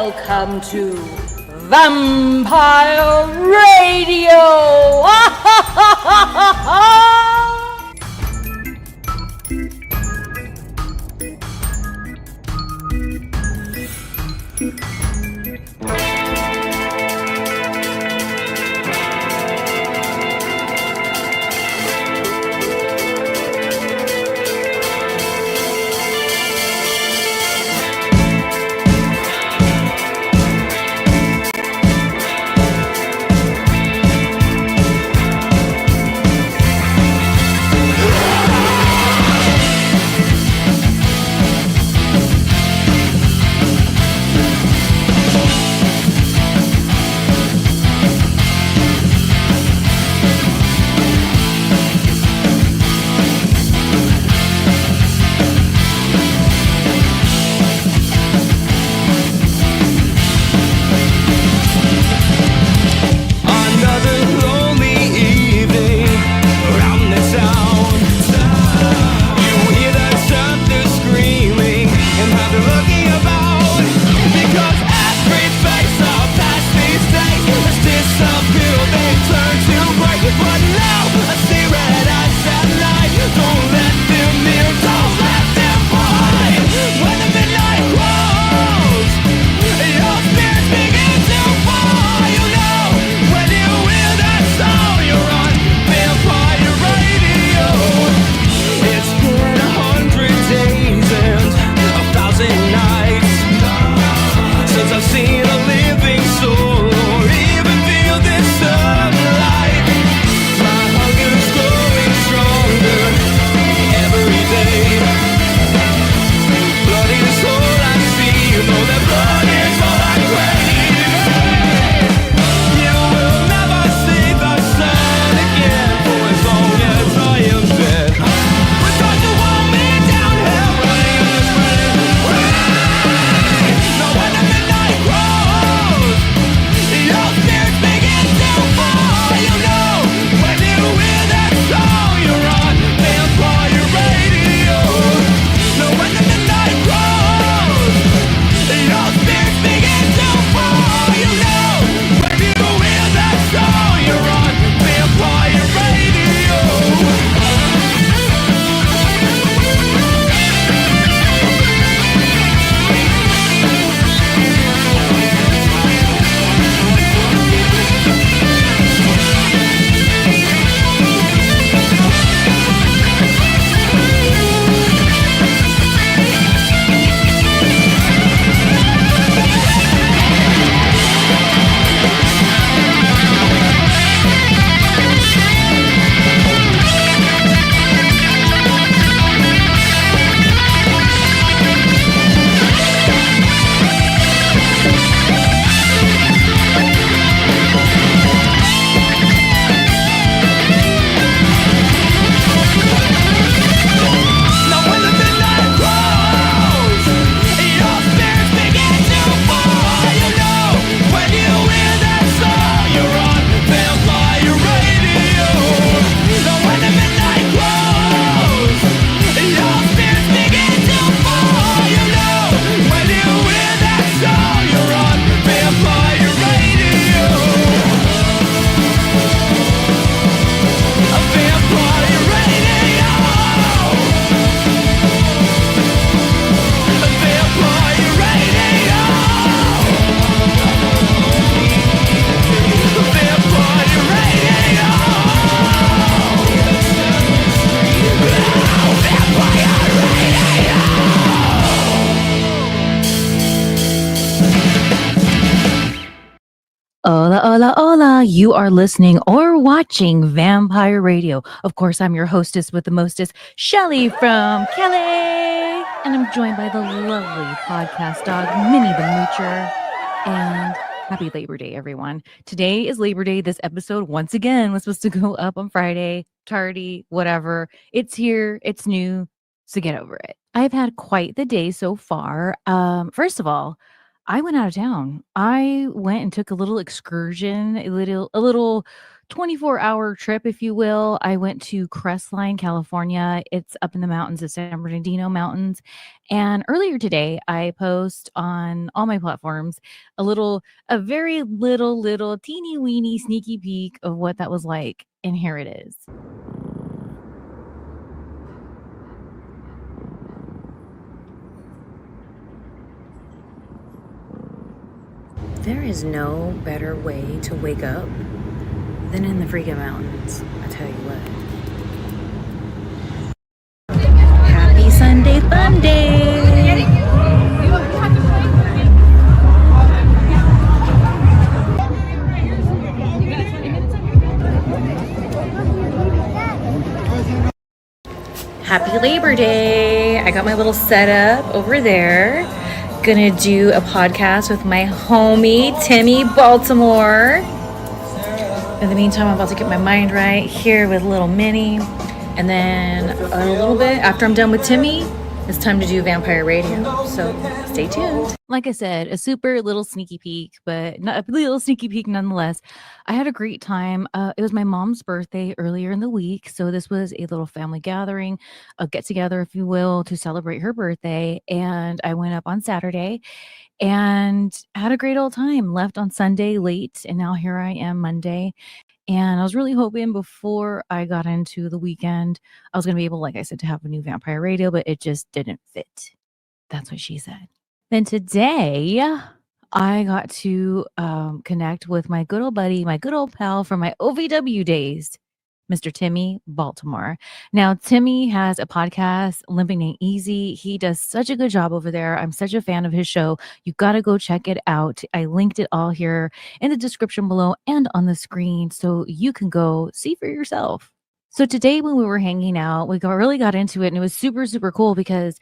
Welcome to Vampire Radio! Hola, hola, hola. You are listening or watching Vampire Radio. Of course, I'm your hostess with the mostest, Shelly from Kelly. And I'm joined by the lovely podcast dog, Minnie the Moocher. And happy Labor Day, everyone. Today is Labor Day. This episode, once again, was supposed to go up on Friday, tardy, whatever. It's here, it's new, so get over it. I've had quite the day so far. First of all, I went out of town. I went and took a little excursion, a little 24-hour trip, if you will. I went to Crestline, California. It's up in the mountains, the San Bernardino Mountains. And earlier today, I post on all my platforms a very little teeny weeny sneaky peek of what that was like. And here it is. There is no better way to wake up than in the freaking mountains. I tell you what. Happy Sunday Fun Day! Happy Labor Day! I got my little setup over there. Gonna do a podcast with my homie, Timmy Baltimore. In the meantime, I'm about to get my mind right here with little Minnie. And then a little bit after I'm done with Timmy, it's time to do Vampire Radio. So stay tuned. Like I said, a super little sneaky peek, but not a little sneaky peek nonetheless. I had a great time. It was my mom's birthday earlier in the week. So this was a little family gathering, a get together, if you will, to celebrate her birthday. And I went up on Saturday and had a great old time. Left on Sunday late. And now here I am Monday. And I was really hoping before I got into the weekend, I was going to be able, like I said, to have a new Vampire Radio, but it just didn't fit. That's what she said. Then today, I got to connect with my good old buddy, my good old pal from my OVW days, Mr. Timmy Baltimore. Now, Timmy has a podcast, Limping Ain't Easy. He does such a good job over there. I'm such a fan of his show. You got to go check it out. I linked it all here in the description below and on the screen so you can go see for yourself. So today when we were hanging out, we really got into it, and it was super, super cool because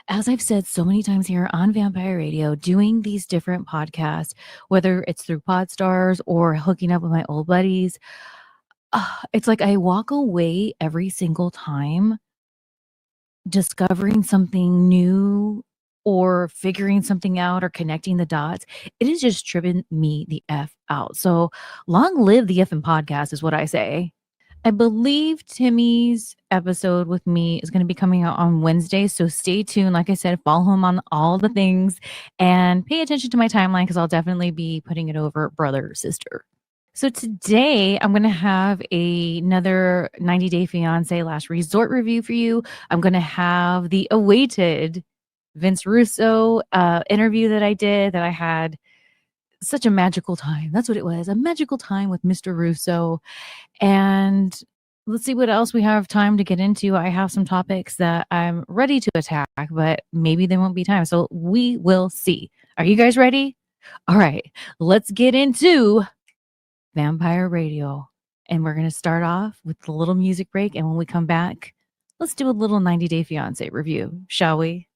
as I've said so many times here on Vampire Radio, doing these different podcasts, whether it's through Podstars or hooking up with my old buddies, it's like I walk away every single time discovering something new or figuring something out or connecting the dots. It is just tripping me the F out. So long live the effing podcast is what I say. I believe Timmy's episode with me is going to be coming out on Wednesday. So stay tuned. Like I said, follow him on all the things and pay attention to my timeline because I'll definitely be putting it over brother or sister. So today I'm going to have another 90 Day Fiance Last Resort review for you. I'm going to have the awaited Vince Russo interview that I did that I had such a magical time. That's what it was. A magical time with Mr. Russo. And let's see what else we have time to get into. I have some topics that I'm ready to attack, but maybe there won't be time. So we will see. Are you guys ready? All right, let's get into Vampire Radio. And we're going to start off with the little music break. And when we come back, let's do a little 90 Day Fiance review, shall we?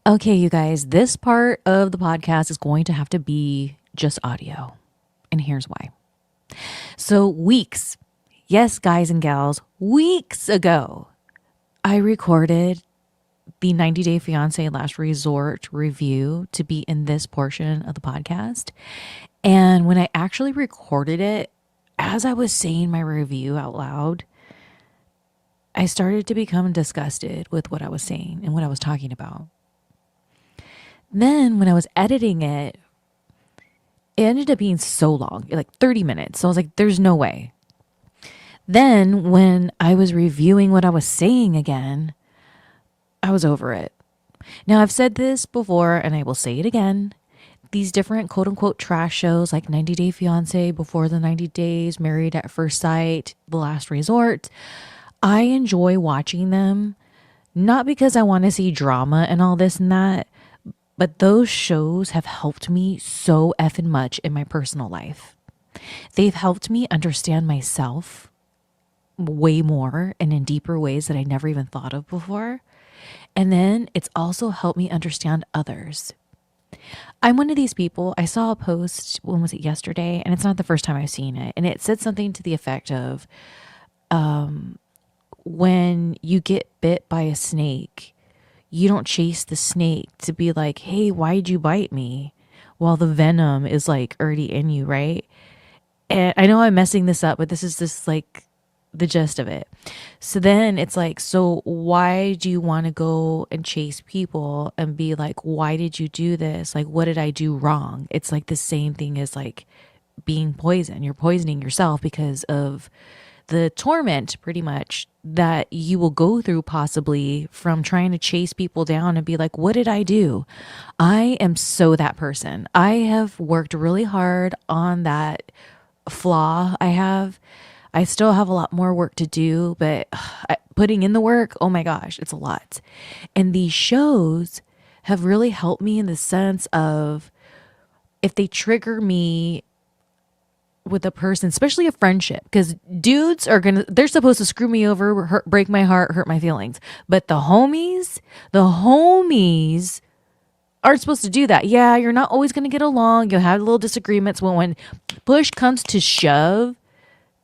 Okay, you guys, this part of the podcast is going to have to be just audio. And here's why. So, weeks, yes, guys and gals, weeks ago, I recorded the 90 Day Fiance Last Resort review to be in this portion of the podcast. And when I actually recorded it, as I was saying my review out loud, I started to become disgusted with what I was saying and what I was talking about. Then when I was editing it, it ended up being so long, like 30 minutes. So I was like, there's no way. Then when I was reviewing what I was saying again, I was over it. Now, I've said this before and I will say it again. These different quote unquote trash shows like 90 Day Fiance, Before the 90 Days, Married at First Sight, The Last Resort, I enjoy watching them, not because I want to see drama and all this and that, but those shows have helped me so effing much in my personal life. They've helped me understand myself way more and in deeper ways that I never even thought of before. And then it's also helped me understand others. I'm one of these people. I saw a post, when was it, yesterday? And it's not the first time I've seen it. And it said something to the effect of, when you get bit by a snake, you don't chase the snake to be like, hey, why'd you bite me? While the venom is like already in you, right? And I know I'm messing this up, but this is just like the gist of it. So then it's like, so why do you want to go and chase people and be like, why did you do this? Like, what did I do wrong? It's like the same thing as like being poisoned. You're poisoning yourself because of the torment, pretty much, that you will go through possibly from trying to chase people down and be like, what did I do? I am so that person. I have worked really hard on that flaw I have. I still have a lot more work to do, but putting in the work, oh my gosh, it's a lot. And these shows have really helped me in the sense of, if they trigger me with a person, especially a friendship, because dudes are they're supposed to screw me over, break my heart, hurt my feelings. But the homies aren't supposed to do that. Yeah, you're not always going to get along. You'll have little disagreements. When push comes to shove,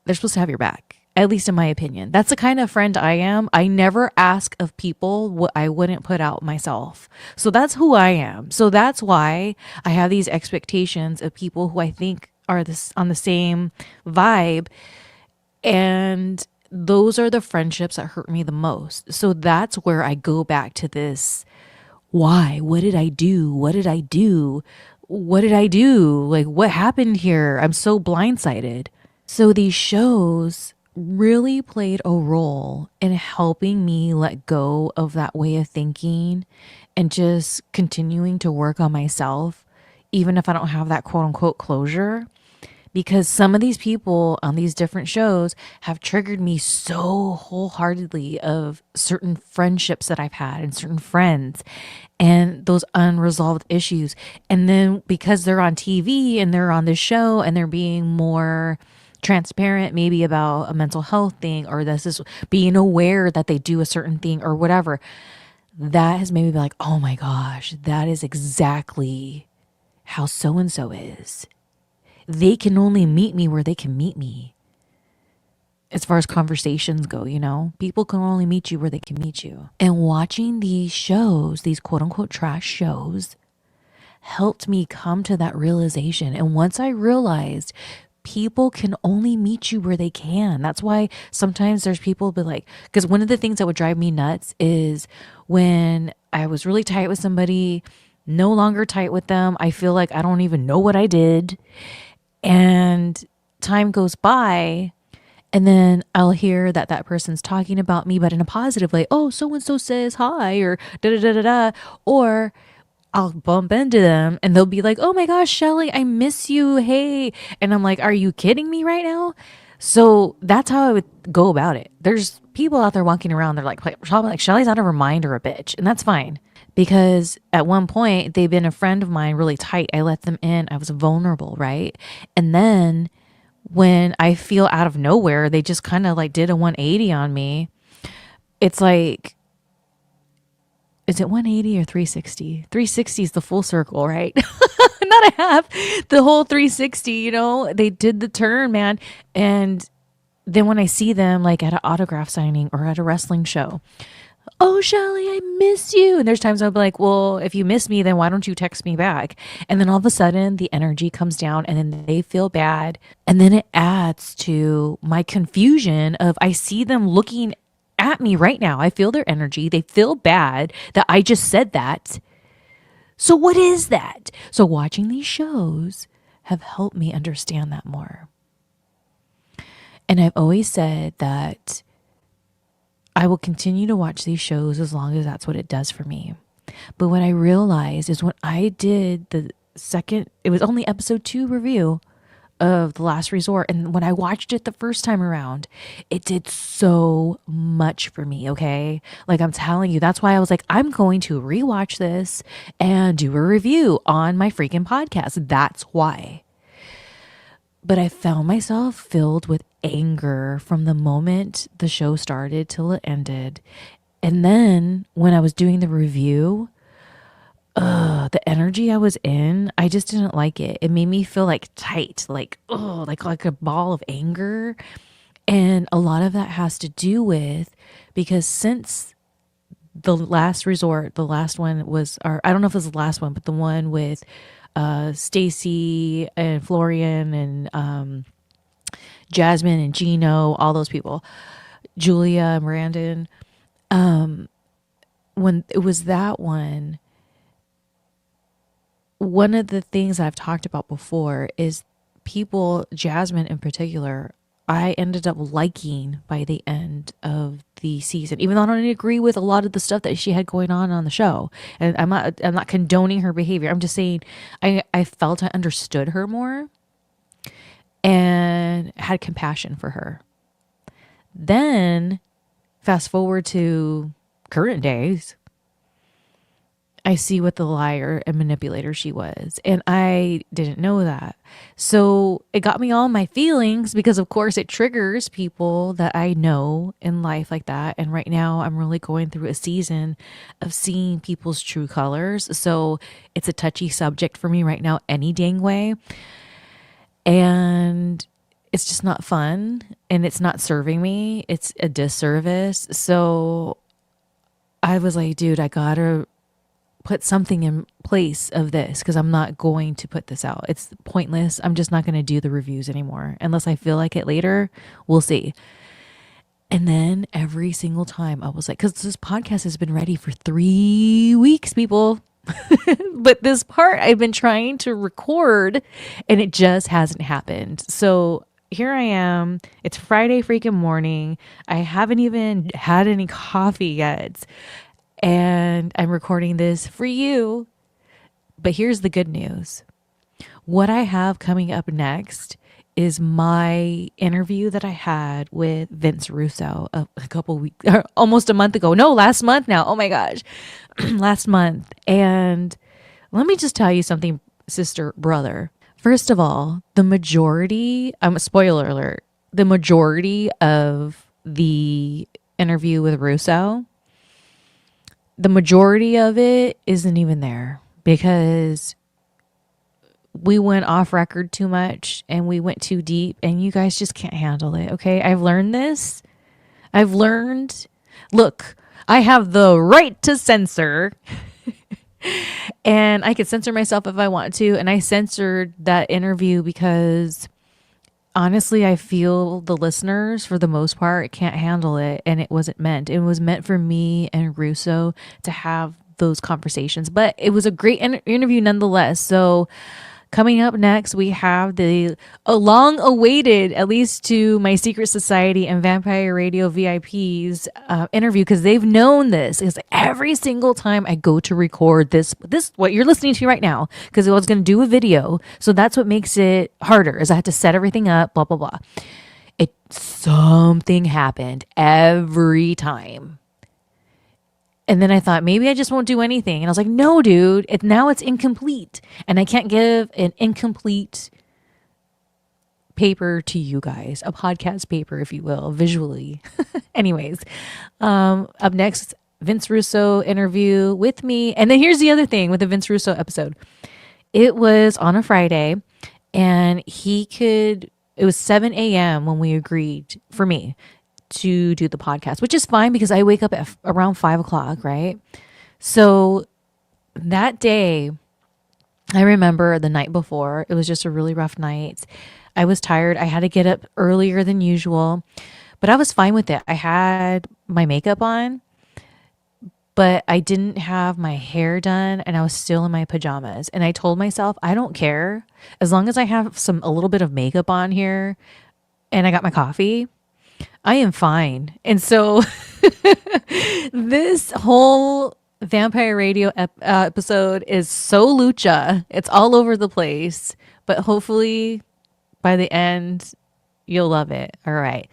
they're supposed to have your back, at least in my opinion. That's the kind of friend I am. I never ask of people what I wouldn't put out myself. So that's who I am. So that's why I have these expectations of people who I think are this on the same vibe. And those are the friendships that hurt me the most. So that's where I go back to this. Why? What did I do? What did I do? What did I do? Like, what happened here? I'm so blindsided. So these shows really played a role in helping me let go of that way of thinking and just continuing to work on myself, even if I don't have that quote unquote closure. Because some of these people on these different shows have triggered me so wholeheartedly of certain friendships that I've had and certain friends and those unresolved issues. And then because they're on TV and they're on this show and they're being more transparent maybe about a mental health thing, or this is being aware that they do a certain thing or whatever, that has made me be like, oh my gosh, that is exactly how so and so is. They can only meet me where they can meet me. As far as conversations go, people can only meet you where they can meet you. And watching these shows, these quote unquote trash shows, helped me come to that realization. And once I realized people can only meet you where they can, that's why sometimes there's people be like, because one of the things that would drive me nuts is when I was really tight with somebody, no longer tight with them, I feel like I don't even know what I did. And time goes by, and then I'll hear that that person's talking about me, but in a positive way. Oh, so and so says hi, or da da da da da. Or I'll bump into them and they'll be like, oh my gosh, Shelly, I miss you. Hey. And I'm like, are you kidding me right now? So that's how I would go about it. There's people out there walking around, they're like, probably like, Shelly's out of her mind or a bitch. And that's fine. Because at one point they've been a friend of mine really tight. I let them in. I was vulnerable, right? And then when I feel out of nowhere, they just kind of like did a 180 on me. It's like, is it 180 or 360? 360 is the full circle, right? Not a half, the whole 360, they did the turn, man. And then when I see them like at an autograph signing or at a wrestling show, oh, Shelly, I miss you. And there's times I'll be like, well, if you miss me, then why don't you text me back? And then all of a sudden the energy comes down and then they feel bad. And then it adds to my confusion of I see them looking at me right now. I feel their energy. They feel bad that I just said that. So what is that? So watching these shows have helped me understand that more. And I've always said that I will continue to watch these shows as long as that's what it does for me. But what I realized is when I did the second, it was only episode 2 review of The Last Resort. And when I watched it the first time around, it did so much for me. Okay. Like I'm telling you, that's why I was like, I'm going to rewatch this and do a review on my freaking podcast. That's why. But I found myself filled with anger from the moment the show started till it ended. And then when I was doing the review, the energy I was in, I just didn't like it. It made me feel like tight, like a ball of anger. And a lot of that has to do with because since The Last Resort, the last one was, or I don't know if it was the last one, but the one with Stacy and Florian and Jasmine and Gino, all those people, Julia and Brandon. When it was that one of the things I've talked about before is people, Jasmine in particular, I ended up liking by the end of the season, even though I don't agree with a lot of the stuff that she had going on the show. And I'm not condoning her behavior. I'm just saying I felt I understood her more and had compassion for her. Then fast forward to current days, I see what the liar and manipulator she was. And I didn't know that. So it got me all my feelings because, of course, it triggers people that I know in life like that. And right now I'm really going through a season of seeing people's true colors. So it's a touchy subject for me right now, any dang way. And it's just not fun and it's not serving me. It's a disservice. So I was like, dude, I gotta put something in place of this because I'm not going to put this out. It's pointless. I'm just not going to do the reviews anymore unless I feel like it later. We'll see. And then every single time I was like, because this podcast has been ready for 3 weeks, people. But this part I've been trying to record and it just hasn't happened. So here I am. It's Friday freaking morning. I haven't even had any coffee yet. And I'm recording this for you. But here's the good news. What I have coming up next is my interview that I had with Vince Russo a couple weeks, or almost a month ago. No, last month now. Oh my gosh. Last month. And let me just tell you something, sister, brother. First of all, the majority, spoiler alert, the majority of the interview with Russo, the majority of it isn't even there because we went off record too much and we went too deep and you guys just can't handle it. Okay. I've learned this. Look, I have the right to censor and I could censor myself if I want to. And I censored that interview because honestly, I feel the listeners, for the most part, can't handle it, and it wasn't meant. It was meant for me and Russo to have those conversations, but it was a great interview nonetheless. So coming up next, we have the long-awaited, at least to my Secret Society and Vampire Radio VIPs interview, because they've known this. It's like every single time I go to record this what you're listening to right now, because I was going to do a video, so that's what makes it harder. Is I had to set everything up, blah blah blah. Something happened every time. And then I thought, maybe I just won't do anything. And I was like, no, dude, now it's incomplete. And I can't give an incomplete paper to you guys, a podcast paper, if you will, visually. Anyways, up next, Vince Russo interview with me. And then here's the other thing with the Vince Russo episode. It was on a Friday, and it was 7 a.m. when we agreed for me to do the podcast, which is fine because I wake up at around 5 o'clock, right? So that day, I remember the night before, it was just a really rough night. I was tired. I had to get up earlier than usual, but I was fine with it. I had my makeup on, but I didn't have my hair done and I was still in my pajamas. And I told myself, I don't care as long as I have a little bit of makeup on here and I got my coffee, I am fine. And so this whole Vampire Radio episode is so lucha. It's all over the place, but hopefully by the end, you'll love it. All right.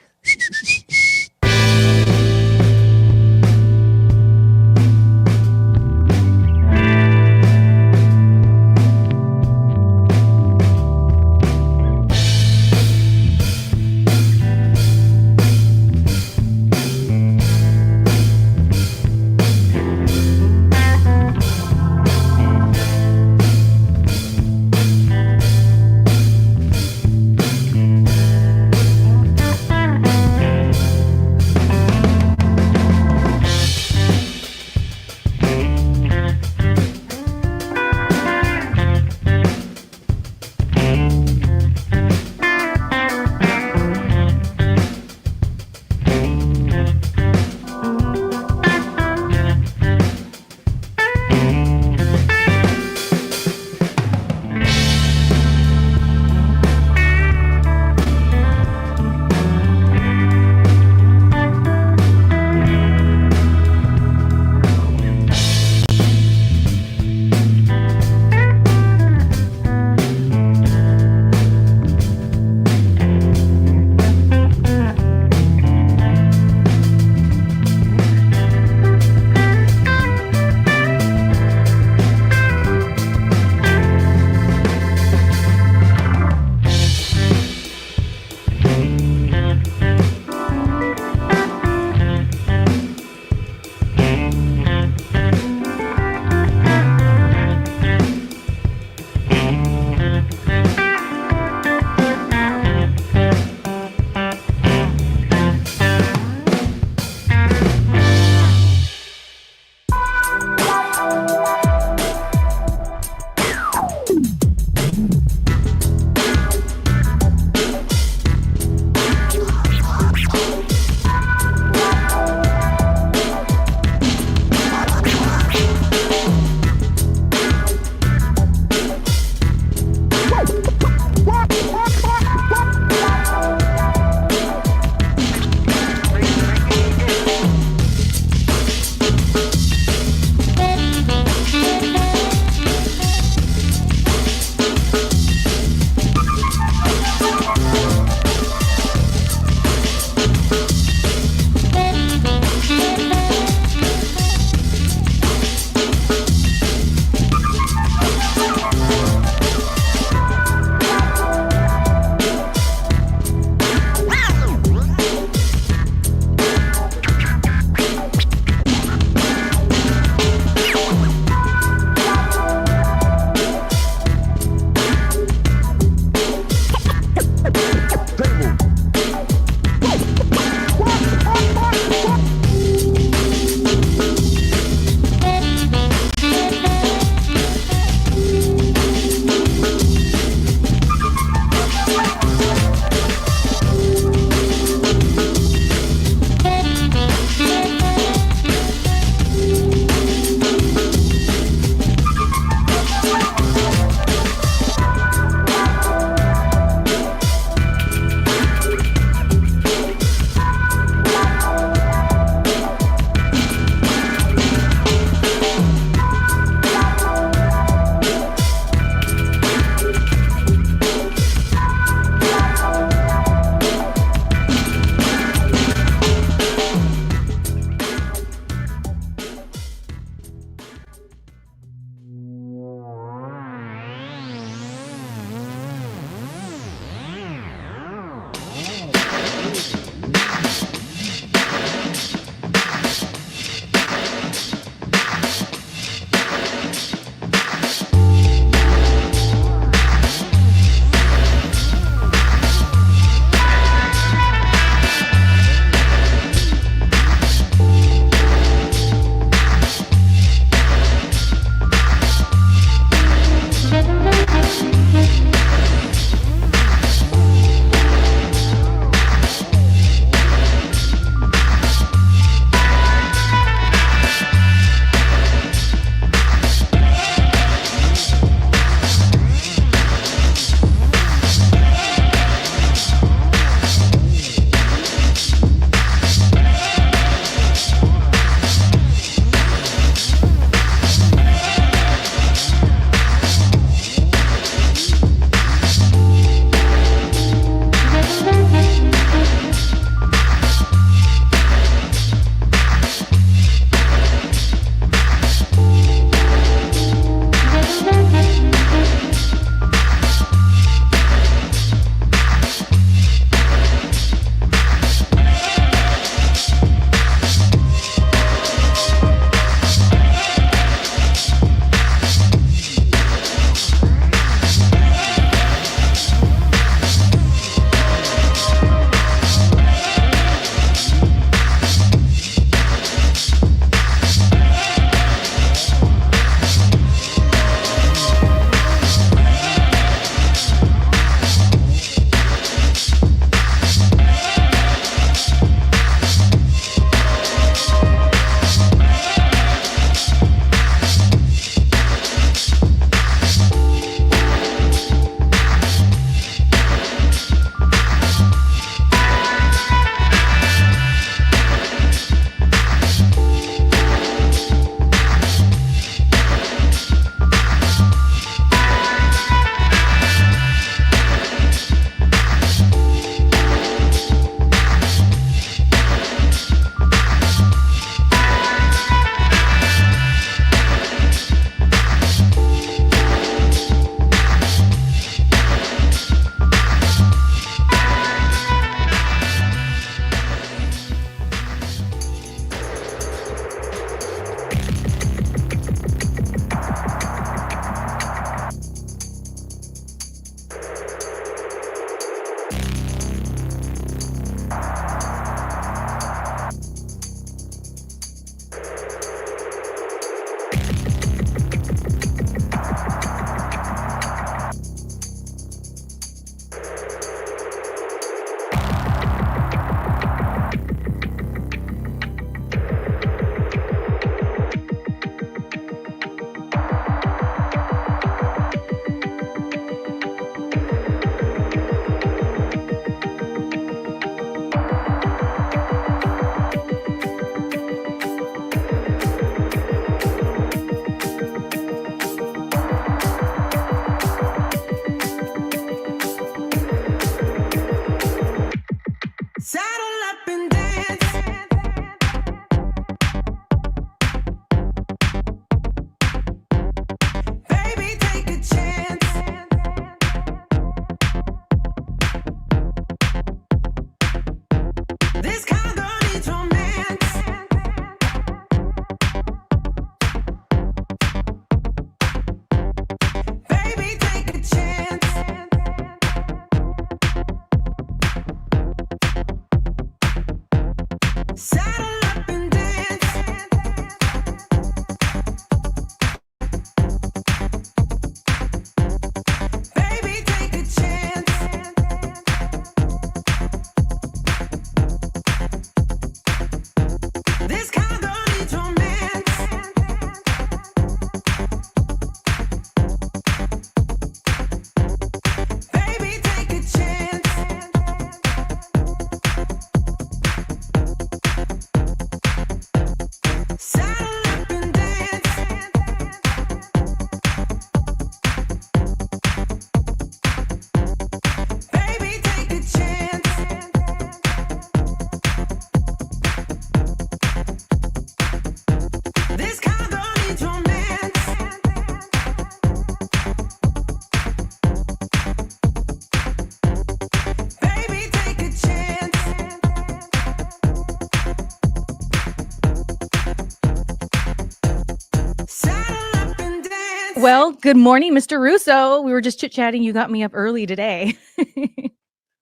Well, good morning, Mr. Russo. We were just chit-chatting. You got me up early today.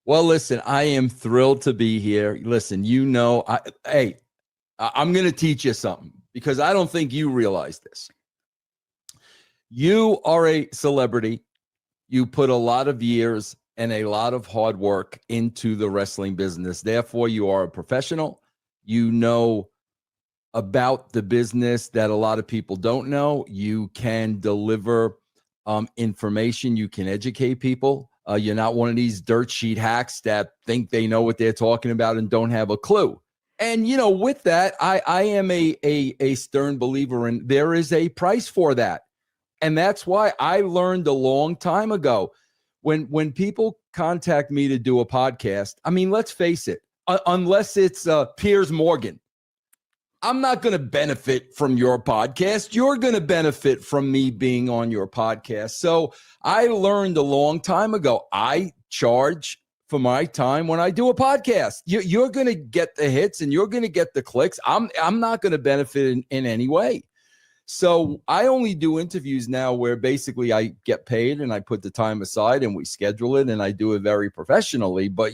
Well, listen, I am thrilled to be here. Listen, I'm going to teach you something because I don't think you realize this. You are a celebrity. You put a lot of years and a lot of hard work into the wrestling business. Therefore, you are a professional. You know about the business that a lot of people don't know. You can deliver information. You can educate people. You're not one of these dirt sheet hacks that think they know what they're talking about and don't have a clue. And, with that, I am a stern believer in there is a price for that. And that's why I learned a long time ago when people contact me to do a podcast. I mean, let's face it, unless it's Piers Morgan, I'm not going to benefit from your podcast. You're going to benefit from me being on your podcast. So I learned a long time ago, I charge for my time when I do a podcast. You're going to get the hits and you're going to get the clicks. I'm not going to benefit in any way. So I only do interviews now where basically I get paid and I put the time aside and we schedule it and I do it very professionally. But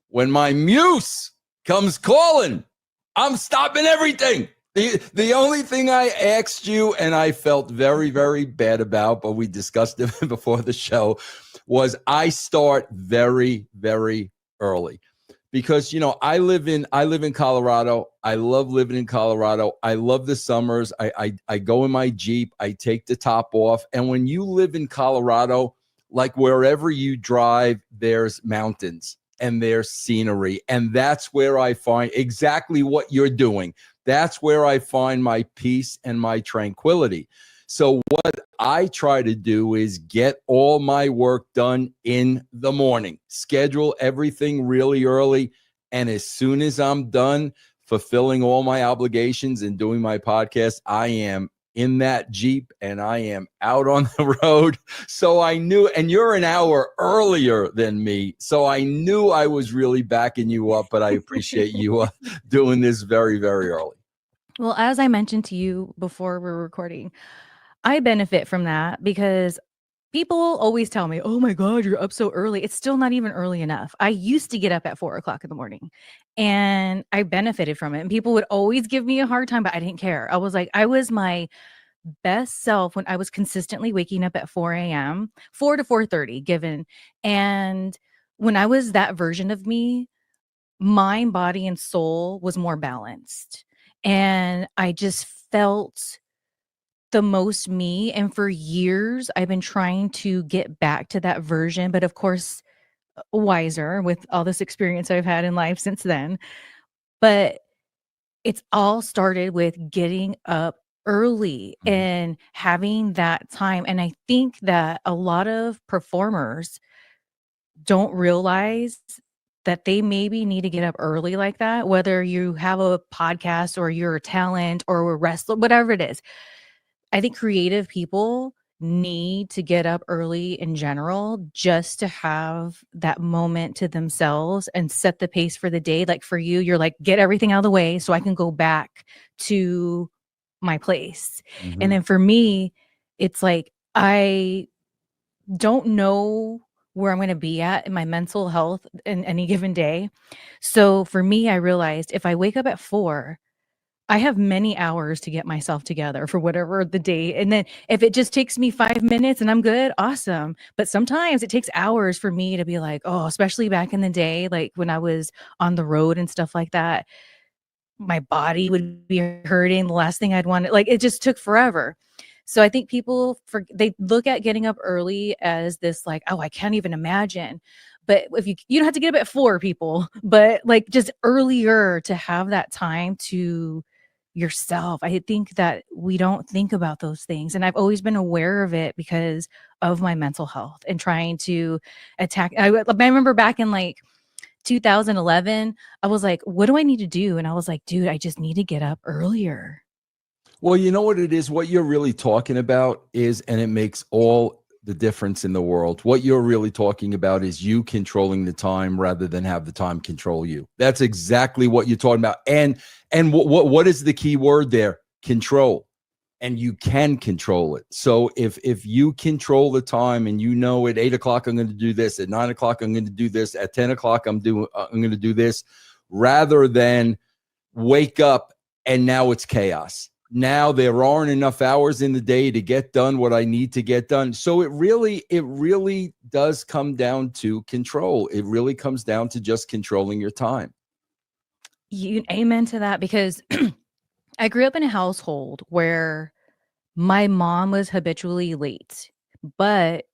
when my muse comes calling, I'm stopping everything. The only thing I asked you, and I felt very, very bad about, but we discussed it before the show, was I start very, very early. Because, I live in Colorado. I love living in Colorado. I love the summers. I go in my Jeep. I take the top off. And when you live in Colorado, like wherever you drive, there's mountains and there's scenery. And that's where I find exactly what you're doing. That's where I find my peace and my tranquility. So what I try to do is get all my work done in the morning, schedule everything really early. And as soon as I'm done fulfilling all my obligations and doing my podcast, I am in that Jeep and I am out on the road. So I knew, and you're an hour earlier than me. So I knew I was really backing you up, but I appreciate you doing this very, very early. Well, as I mentioned to you before we were recording, I benefit from that because people always tell me, oh my God, you're up so early. It's still not even early enough. I used to get up at 4 o'clock in the morning and I benefited from it. And people would always give me a hard time, but I didn't care. I was like, I was my best self when I was consistently waking up at 4 a.m., 4 to 4:30 given. And when I was that version of me, mind, body, and soul was more balanced. And I just felt the most me. And for years, I've been trying to get back to that version. But of course, wiser with all this experience I've had in life since then. But it's all started with getting up early and having that time. And I think that a lot of performers don't realize that they maybe need to get up early like that, whether you have a podcast or you're a talent or a wrestler, whatever it is. I think creative people need to get up early in general just to have that moment to themselves and set the pace for the day. Like for you, you're like, get everything out of the way so I can go back to my place. And then for me, it's like, I don't know where I'm going to be at in my mental health in any given day. So for me, I realized if I wake up at 4, I have many hours to get myself together for whatever the day. And then if it just takes me 5 minutes and I'm good, awesome. But sometimes it takes hours for me to be like, oh, especially back in the day, like when I was on the road and stuff like that, my body would be hurting. The last thing I'd want, like it just took forever. So I think they look at getting up early as this like, oh, I can't even imagine. But if you don't have to get up at 4, people, but like just earlier to have that time to yourself. I think that we don't think about those things. And I've always been aware of it because of my mental health and trying to attack. I remember back in like 2011, I was like, what do I need to do? And I was like, dude, I just need to get up earlier. Well, you know what it is? What you're really talking about is, and it makes all the difference in the world. What you're really talking about is you controlling the time rather than have the time control you. That's exactly what you're talking about. And what is the key word there? Control. and you can control it. So if you control the time and you know at 8 o'clock I'm going to do this, at 9 o'clock I'm going to do this, at 10 o'clock I'm going to do this, rather than wake up and now it's chaos. Now there aren't enough hours in the day to get done what I need to get done. So it really does come down to control. It really comes down to just controlling your time. Amen to that, because I grew up in a household where my mom was habitually late, but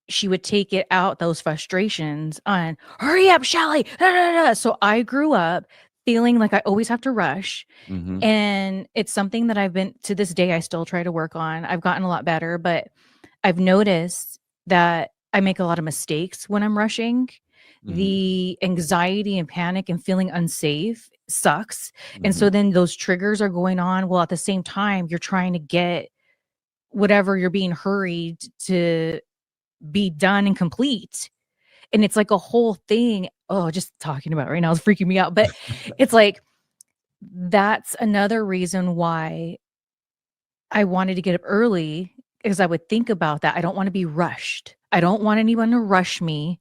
she would take it out, those frustrations, on, hurry up, Shelly. Da, da, da. So I grew up feeling like I always have to rush. Mm-hmm. And it's something that I've been, to this day, I still try to work on. I've gotten a lot better, but I've noticed that I make a lot of mistakes when I'm rushing. Mm-hmm. The anxiety and panic and feeling unsafe sucks. And Mm-hmm. so then those triggers are going on. Well, at the same time, you're trying to get whatever you're being hurried to be done and complete. And it's like a whole thing. Oh, just talking about it right now is freaking me out. But it's like, that's another reason why I wanted to get up early, because I would think about that. I don't want to be rushed. I don't want anyone to rush me.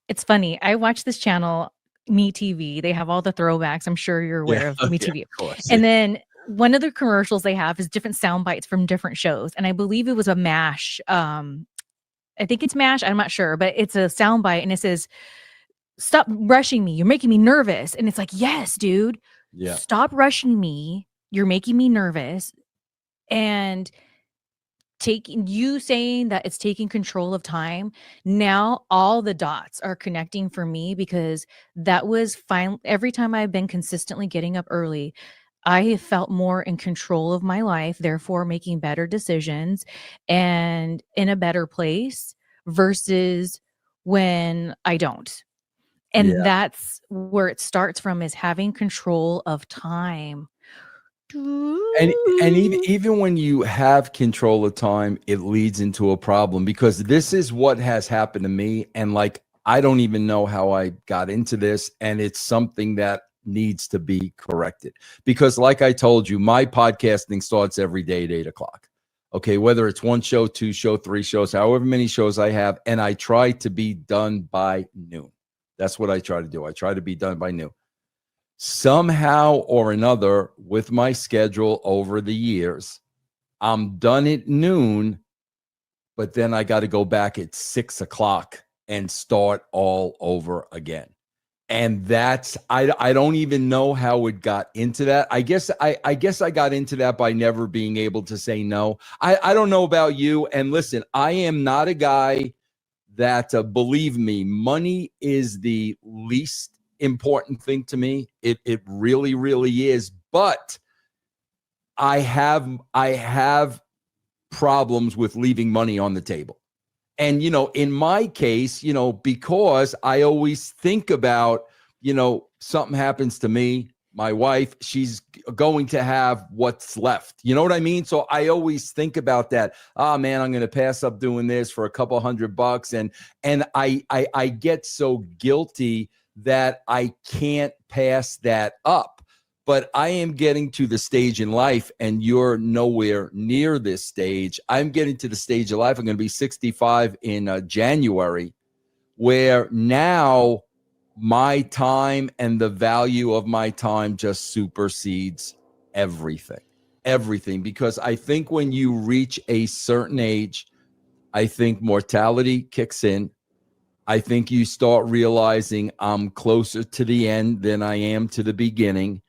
It's funny. I watch this channel, Me TV. They have all the throwbacks. I'm sure you're Yeah. aware of Oh, Me yeah, TV. of course. And then one of the commercials they have is different sound bites from different shows. And I believe it was a MASH. I think it's MASH. I'm not sure, but it's a sound bite and it says, stop rushing me. You're making me nervous. And it's like, yes, dude, Yeah. stop rushing me. You're making me nervous. And taking, you saying that it's taking control of time, now all the dots are connecting for me, because that was fine. Every time I've been consistently getting up early, I have felt more in control of my life, therefore making better decisions and in a better place, versus when I don't. And Yeah. that's where it starts from, is having control of time. And even when you have control of time, it leads into a problem, because this is what has happened to me. And like, I don't even know how I got into this. And it's something that needs to be corrected, because like I told you, my podcasting starts every day at 8 o'clock. Okay. Whether it's one show, two show, three shows, however many shows I have. And I try to be done by noon. That's what I try to do. I try to be done by noon. Somehow or another, with my schedule over the years, I'm done at noon, but then I got to go back at 6 o'clock and start all over again. And that's, I don't even know how it got into that. I guess I got into that by never being able to say no. I don't know about you. And listen, I am not a guy that, believe me, money is the least important thing to me. It really, really is. But I have problems with leaving money on the table. And, in my case, because I always think about, something happens to me, my wife, she's going to have what's left. You know what I mean? So I always think about that. Oh man, I'm going to pass up doing this for a couple $100. And I get so guilty that I can't pass that up. But I am getting to the stage in life, and you're nowhere near this stage. I'm getting to the stage of life. I'm going to be 65 in January, where now my time and the value of my time just supersedes everything. Because I think when you reach a certain age, I think mortality kicks in. I think you start realizing I'm closer to the end than I am to the beginning.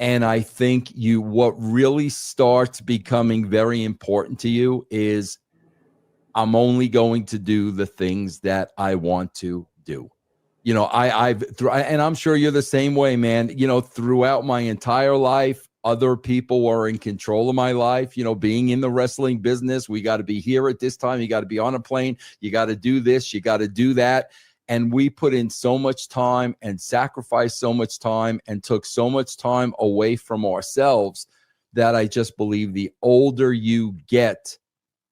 And I think what really starts becoming very important to you is, I'm only going to do the things that I want to do. And I'm sure you're the same way, man. Throughout my entire life, other people were in control of my life. Being in the wrestling business, we got to be here at this time. You got to be on a plane. You got to do this. You got to do that. And we put in so much time and sacrificed so much time and took so much time away from ourselves, that I just believe the older you get,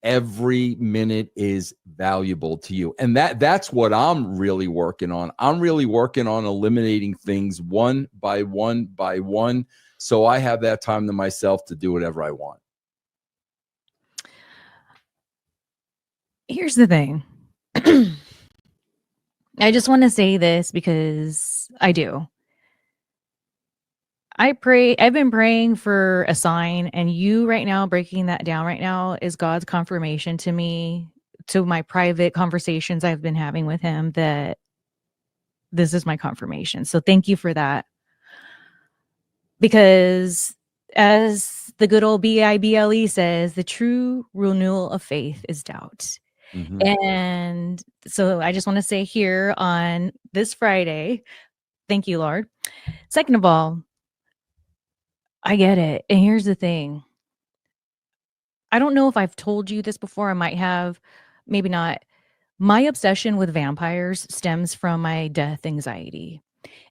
every minute is valuable to you. And that's what I'm really working on. I'm really working on eliminating things one by one by one, so I have that time to myself to do whatever I want. Here's the thing. I just want to say this because I do. I've been praying for a sign, and you right now breaking that down right now is God's confirmation to me, to my private conversations I've been having with him, that this is my confirmation. So thank you for that. Because as the good old Bible says, the true renewal of faith is doubt. Mhm. And so I just want to say here on this Friday, thank you, Lord. Second of all, I get it. And here's the thing. I don't know if I've told you this before. I might have, maybe not. My obsession with vampires stems from my death anxiety.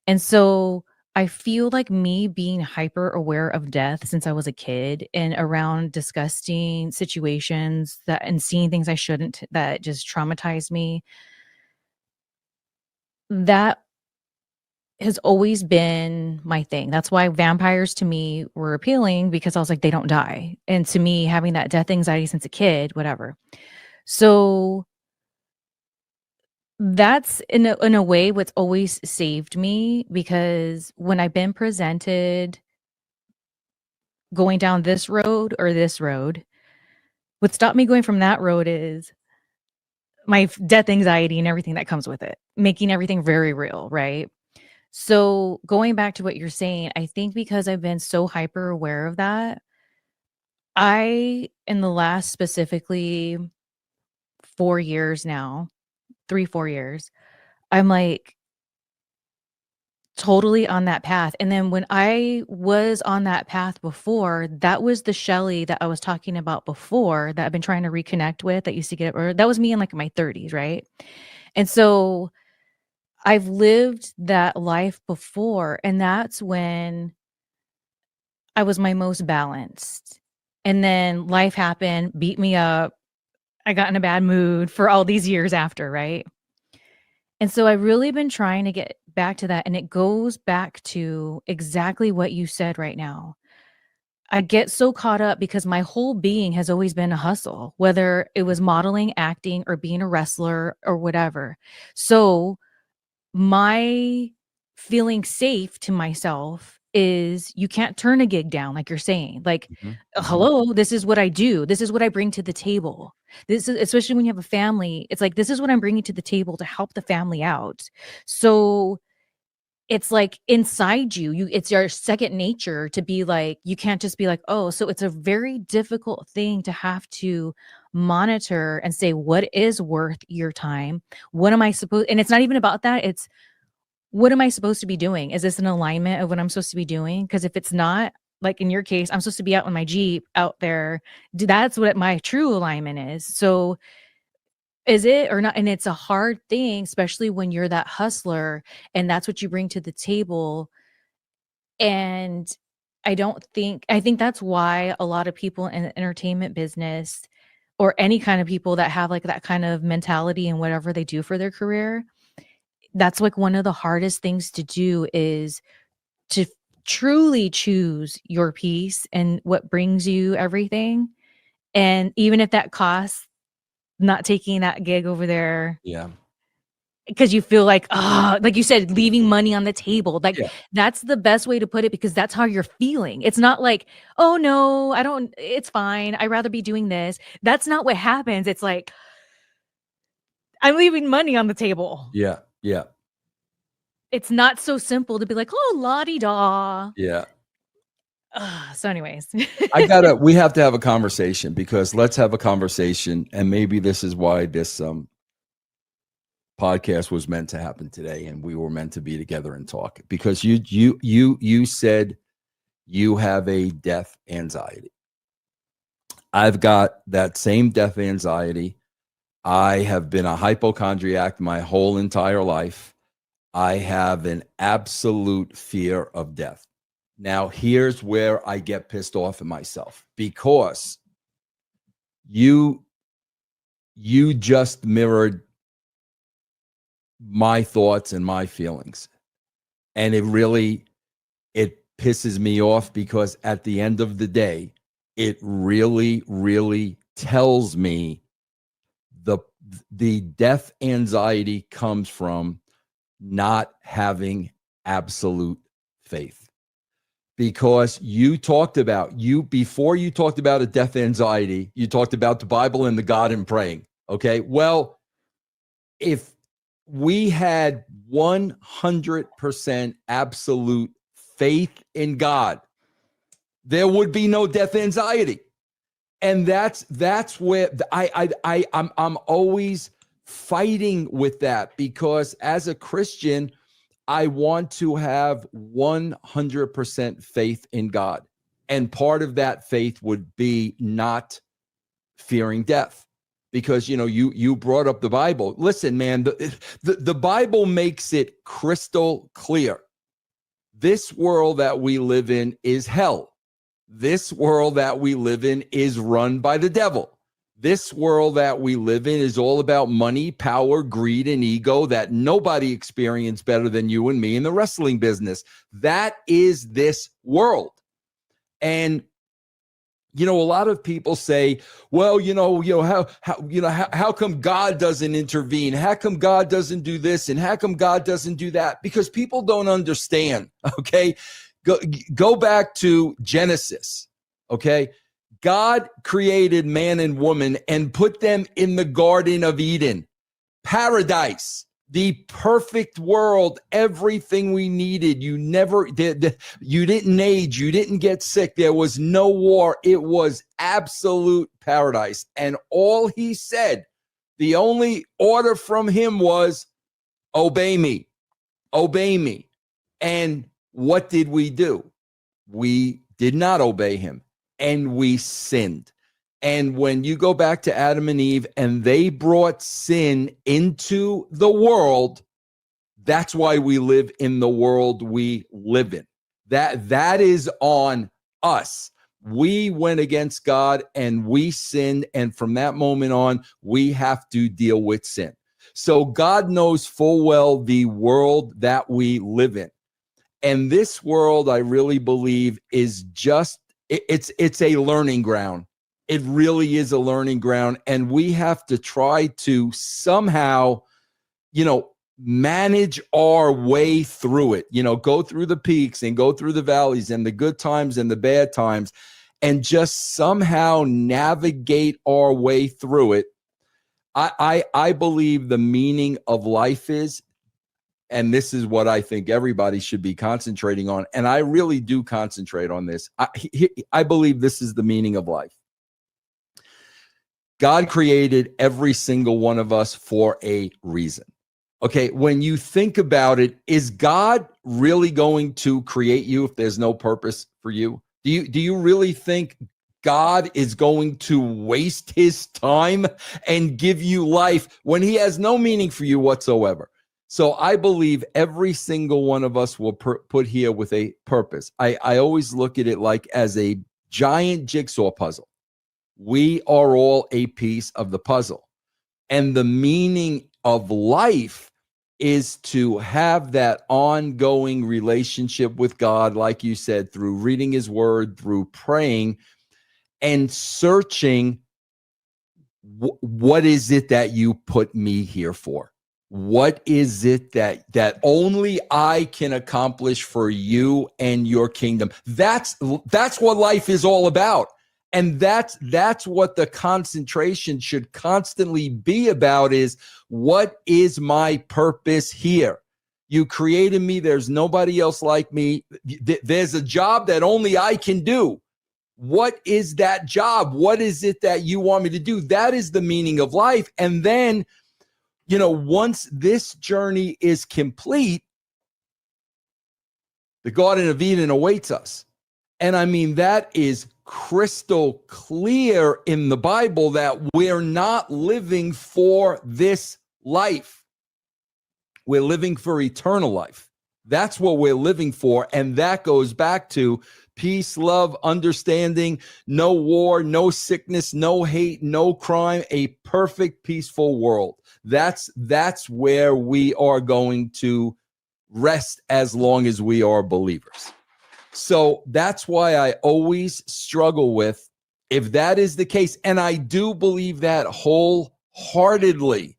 And so I feel like me being hyper aware of death since I was a kid and around disgusting situations that and seeing things I shouldn't that just traumatized me, that has always been my thing. That's why vampires to me were appealing, because I was like, they don't die. And to me, having that death anxiety since a kid, whatever. So that's in a way what's always saved me, because when I've been presented going down this road or this road, what stopped me going from that road is my death anxiety and everything that comes with it, making everything very real, right? So going back to what you're saying, I think because I've been so hyper aware of that, I, in the last specifically 4 years now, 3, 4 years, I'm like totally on that path. And then when I was on that path before, that was the Shelly that I was talking about before that I've been trying to reconnect with, that used to get, or that was me in like my 30s, right? And so I've lived that life before, and that's when I was my most balanced. And then life happened, beat me up. I got in a bad mood for all these years after, right? And so I've really been trying to get back to that. And it goes back to exactly what you said right now. I get so caught up because my whole being has always been a hustle, whether it was modeling, acting, or being a wrestler or whatever. So my feeling safe to myself is you can't turn a gig down, like you're saying. Like, Mhm. Mhm. hello, this is what I do. This is what I bring to the table. This is, especially when you have a family, it's like, this is what I'm bringing to the table to help the family out. So it's like inside you, it's your second nature to be like, you can't just be like, oh, so it's a very difficult thing to have to monitor and say, what is worth your time? What am I supposed, and it's not even about that. It's, what am I supposed to be doing? Is this an alignment of what I'm supposed to be doing? Because if it's not, like in your case, I'm supposed to be out in my Jeep out there. That's what my true alignment is. So is it or not? And it's a hard thing, especially when you're that hustler and that's what you bring to the table. And I think that's why a lot of people in the entertainment business, or any kind of people that have like that kind of mentality and whatever they do for their career, that's like one of the hardest things to do, is to truly choose your piece and what brings you everything. And even if that costs not taking that gig over there, Yeah. because you feel like, ah, like you said, leaving money on the table. Like Yeah. that's the best way to put it, because that's how you're feeling. It's not like, oh no, I don't, it's fine. I'd rather be doing this. That's not what happens. It's like, I'm leaving money on the table. Yeah. Yeah. It's not so simple to be like, oh, la di da. Yeah. So, anyways. We have to have a conversation, because let's have a conversation. And maybe this is why this podcast was meant to happen today. And we were meant to be together and talk, because you said you have a death anxiety. I've got that same death anxiety. I have been a hypochondriac my whole entire life. I have an absolute fear of death. Now, here's where I get pissed off at myself, because you just mirrored my thoughts and my feelings. And it pisses me off, because at the end of the day, it really, really tells me The death anxiety comes from not having absolute faith. Because you talked about, before you talked about a death anxiety, you talked about the Bible and the God and praying. Okay. Well, if we had 100% absolute faith in God, there would be no death anxiety. And that's where I'm always fighting with that, because as a Christian, I want to have 100% faith in God. And part of that faith would be not fearing death. Because, you brought up the Bible. Listen, man, the Bible makes it crystal clear. This world that we live in is hell. This world that we live in is run by the devil. This world that we live in is all about money, power, greed, and ego that nobody experienced better than you and me in the wrestling business. That is this world. And a lot of people say, well, how come God doesn't intervene? How come God doesn't do this? And how come God doesn't do that? Because people don't understand. Okay. Go back to Genesis. Okay. God created man and woman and put them in the Garden of Eden, paradise, the perfect world, everything we needed. You never did. You didn't age. You didn't get sick. There was no war. It was absolute paradise. And all he said, the only order from him was, obey me, obey me. And what did we do? We did not obey him, and we sinned. And when you go back to Adam and Eve and they brought sin into the world, that's why we live in the world we live in. That is on us. We went against God and we sinned. And from that moment on, we have to deal with sin. So God knows full well the world that we live in. And this world, I really believe, is just, it's a learning ground. It really is a learning ground. And we have to try to somehow, manage our way through it, go through the peaks and go through the valleys and the good times and the bad times, and just somehow navigate our way through it. I believe the meaning of life is, and this is what I think everybody should be concentrating on, and I really do concentrate on this. I believe this is the meaning of life. God created every single one of us for a reason. Okay, when you think about it, is God really going to create you if there's no purpose for you? Do you really think God is going to waste his time and give you life when he has no meaning for you whatsoever? So I believe every single one of us will put here with a purpose. I always look at it like as a giant jigsaw puzzle. We are all a piece of the puzzle. And the meaning of life is to have that ongoing relationship with God, like you said, through reading his word, through praying, and searching, what is it that you put me here for? What is it that only I can accomplish for you and your kingdom? That's what life is all about. And that's what the concentration should constantly be about, is what is my purpose here? You created me. There's nobody else like me. There's a job that only I can do. What is that job? What is it that you want me to do? That is the meaning of life. And then, once this journey is complete, the Garden of Eden awaits us. And I mean, that is crystal clear in the Bible, that we're not living for this life. We're living for eternal life. That's what we're living for. And that goes back to peace, love, understanding, no war, no sickness, no hate, no crime, a perfect, peaceful world. That's where we are going to rest as long as we are believers. So that's why I always struggle with, if that is the case, and I do believe that wholeheartedly,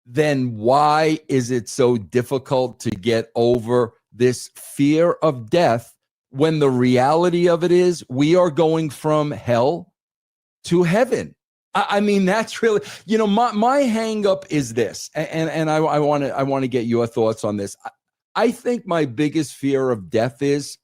then why is it so difficult to get over this fear of death when the reality of it is we are going from hell to heaven? I mean, that's really, my hang up is this, and I want to get your thoughts on this. I think my biggest fear of death is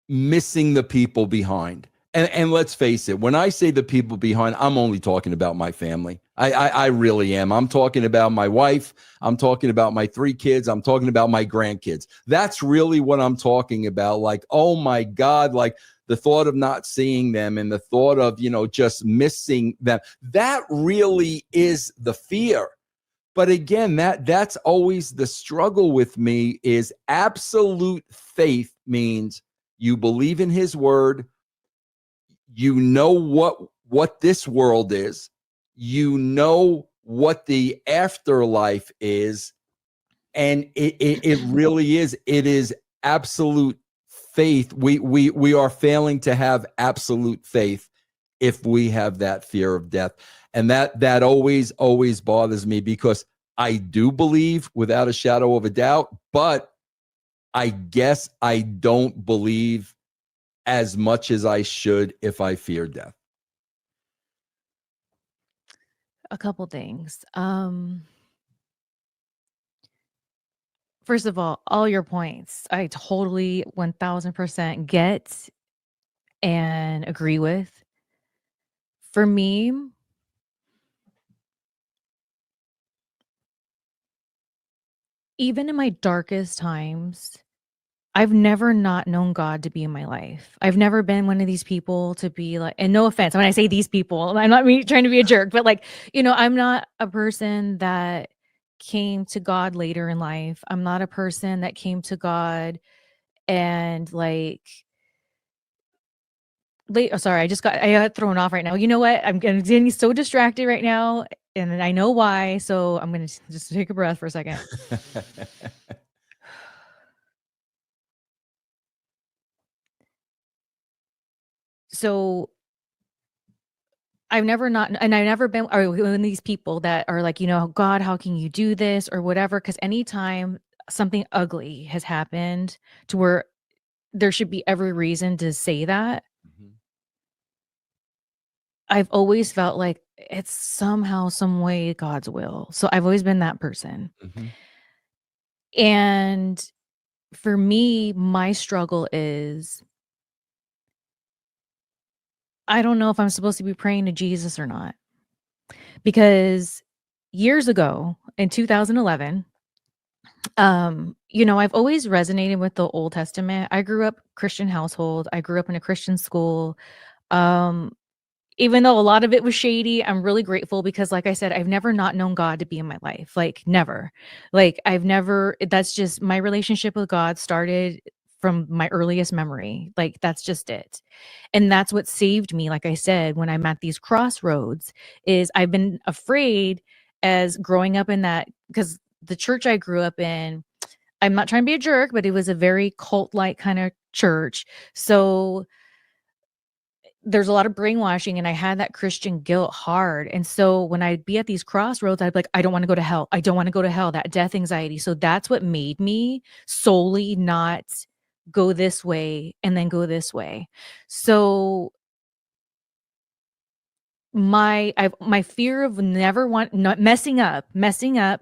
missing the people behind. And let's face it, when I say the people behind, I'm only talking about my family. I really am. I'm talking about my wife. I'm talking about my 3 kids. I'm talking about my grandkids. That's really what I'm talking about. Like, oh my God, like the thought of not seeing them and the thought of, just missing them. That really is the fear. But again, that's always the struggle with me is absolute faith means you believe in his word, you know what this world is, you know what the afterlife is, and it really is. It is absolute faith. We are failing to have absolute faith if we have that fear of death. And that always bothers me because I do believe without a shadow of a doubt, but I guess I don't believe as much as I should if I fear death. A couple things. First of all your points, I totally 1000% get and agree with. For me, even in my darkest times, I've never not known God to be in my life. I've never been one of these people to be like, and no offense, when I say these people, I'm not me trying to be a jerk, but like, I'm not a person that came to God later in life. I'm not a person that came to God and like late. Oh, sorry, I got thrown off right now. You know what? I'm getting so distracted right now, and I know why. So I'm gonna just take a breath for a second. So I've never not and I've never been or one of these people that are like, "God, how can you do this?" or whatever. Because anytime something ugly has happened to where there should be every reason to say that, Mhm, I've always felt like it's somehow, some way God's will. So I've always been that person. mhm, And for me, my struggle is I don't know if I'm supposed to be praying to Jesus or not. Because years ago in 2011, I've always resonated with the Old Testament. I grew up Christian household. I grew up in a Christian school. Um, Even though a lot of it was shady, I'm really grateful because, like I said, I've never not known God to be in my life. Like, never. Like, that's just my relationship with God started from my earliest memory. Like, that's just it. And that's what saved me. Like I said, when I'm at these crossroads, is I've been afraid as growing up in that because the church I grew up in, I'm not trying to be a jerk, but it was a very cult like kind of church. So there's a lot of brainwashing and I had that Christian guilt hard. And so when I'd be at these crossroads, I'd be like, I don't want to go to hell. I don't want to go to hell, that death anxiety. So that's what made me solely not go this way and then go this way. So my fear of never want not messing up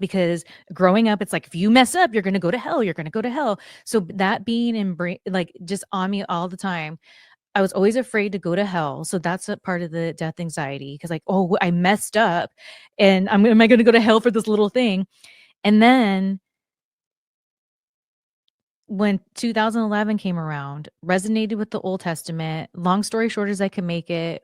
because growing up it's like if you mess up you're going to go to hell, you're going to go to hell. So that being in like just on me all the time, I was always afraid to go to hell. So that's a part of the death anxiety because like, oh, I messed up and am I going to go to hell for this little thing? And then when 2011 came around, resonated with the Old Testament, long story short as I can make it,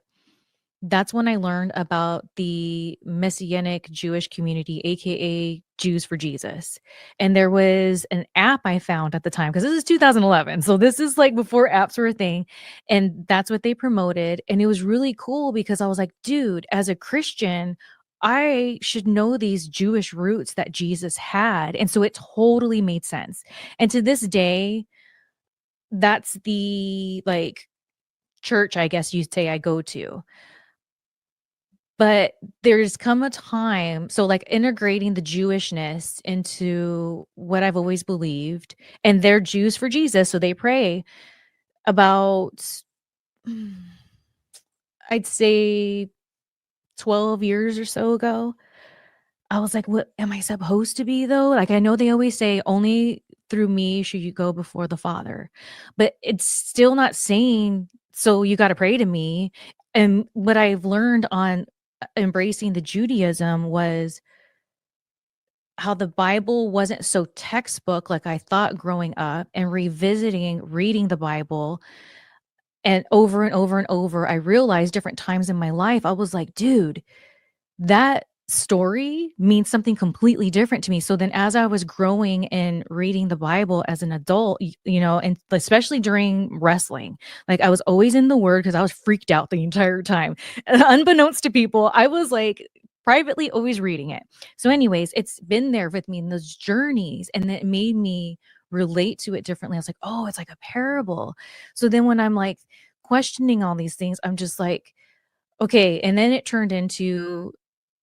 that's when I learned about the Messianic Jewish community, aka Jews for Jesus. And there was an app I found at the time because this is 2011. So this is like before apps were a thing. And that's what they promoted. And it was really cool because I was like, dude, as a Christian, I should know these Jewish roots that Jesus had. And so it totally made sense. And to this day, that's the like church, I guess you'd say I go to. But there's come a time, so, like, integrating the Jewishness into what I've always believed, and they're Jews for Jesus, so they pray about, mm, I'd say 12 years or so ago. I was like, "What am I supposed to be, though?" Like, I know they always say, "Only through me should you go before the Father," but it's still not saying, "So you gotta pray to me." And what I've learned on, embracing the Judaism was how the Bible wasn't so textbook like I thought growing up, and revisiting reading the Bible, and over and over, I realized different times in my life, I was like, "Dude, that story means something completely different to me." So then as I was growing and reading the Bible as an adult, and especially during wrestling, like I was always in the word because I was freaked out the entire time. Unbeknownst to people, I was like privately always reading it. So anyways, it's been there with me in those journeys, and it made me relate to it differently. I was like, "Oh, it's like a parable." So then when I'm like questioning all these things, I'm just like, okay, and then it turned into,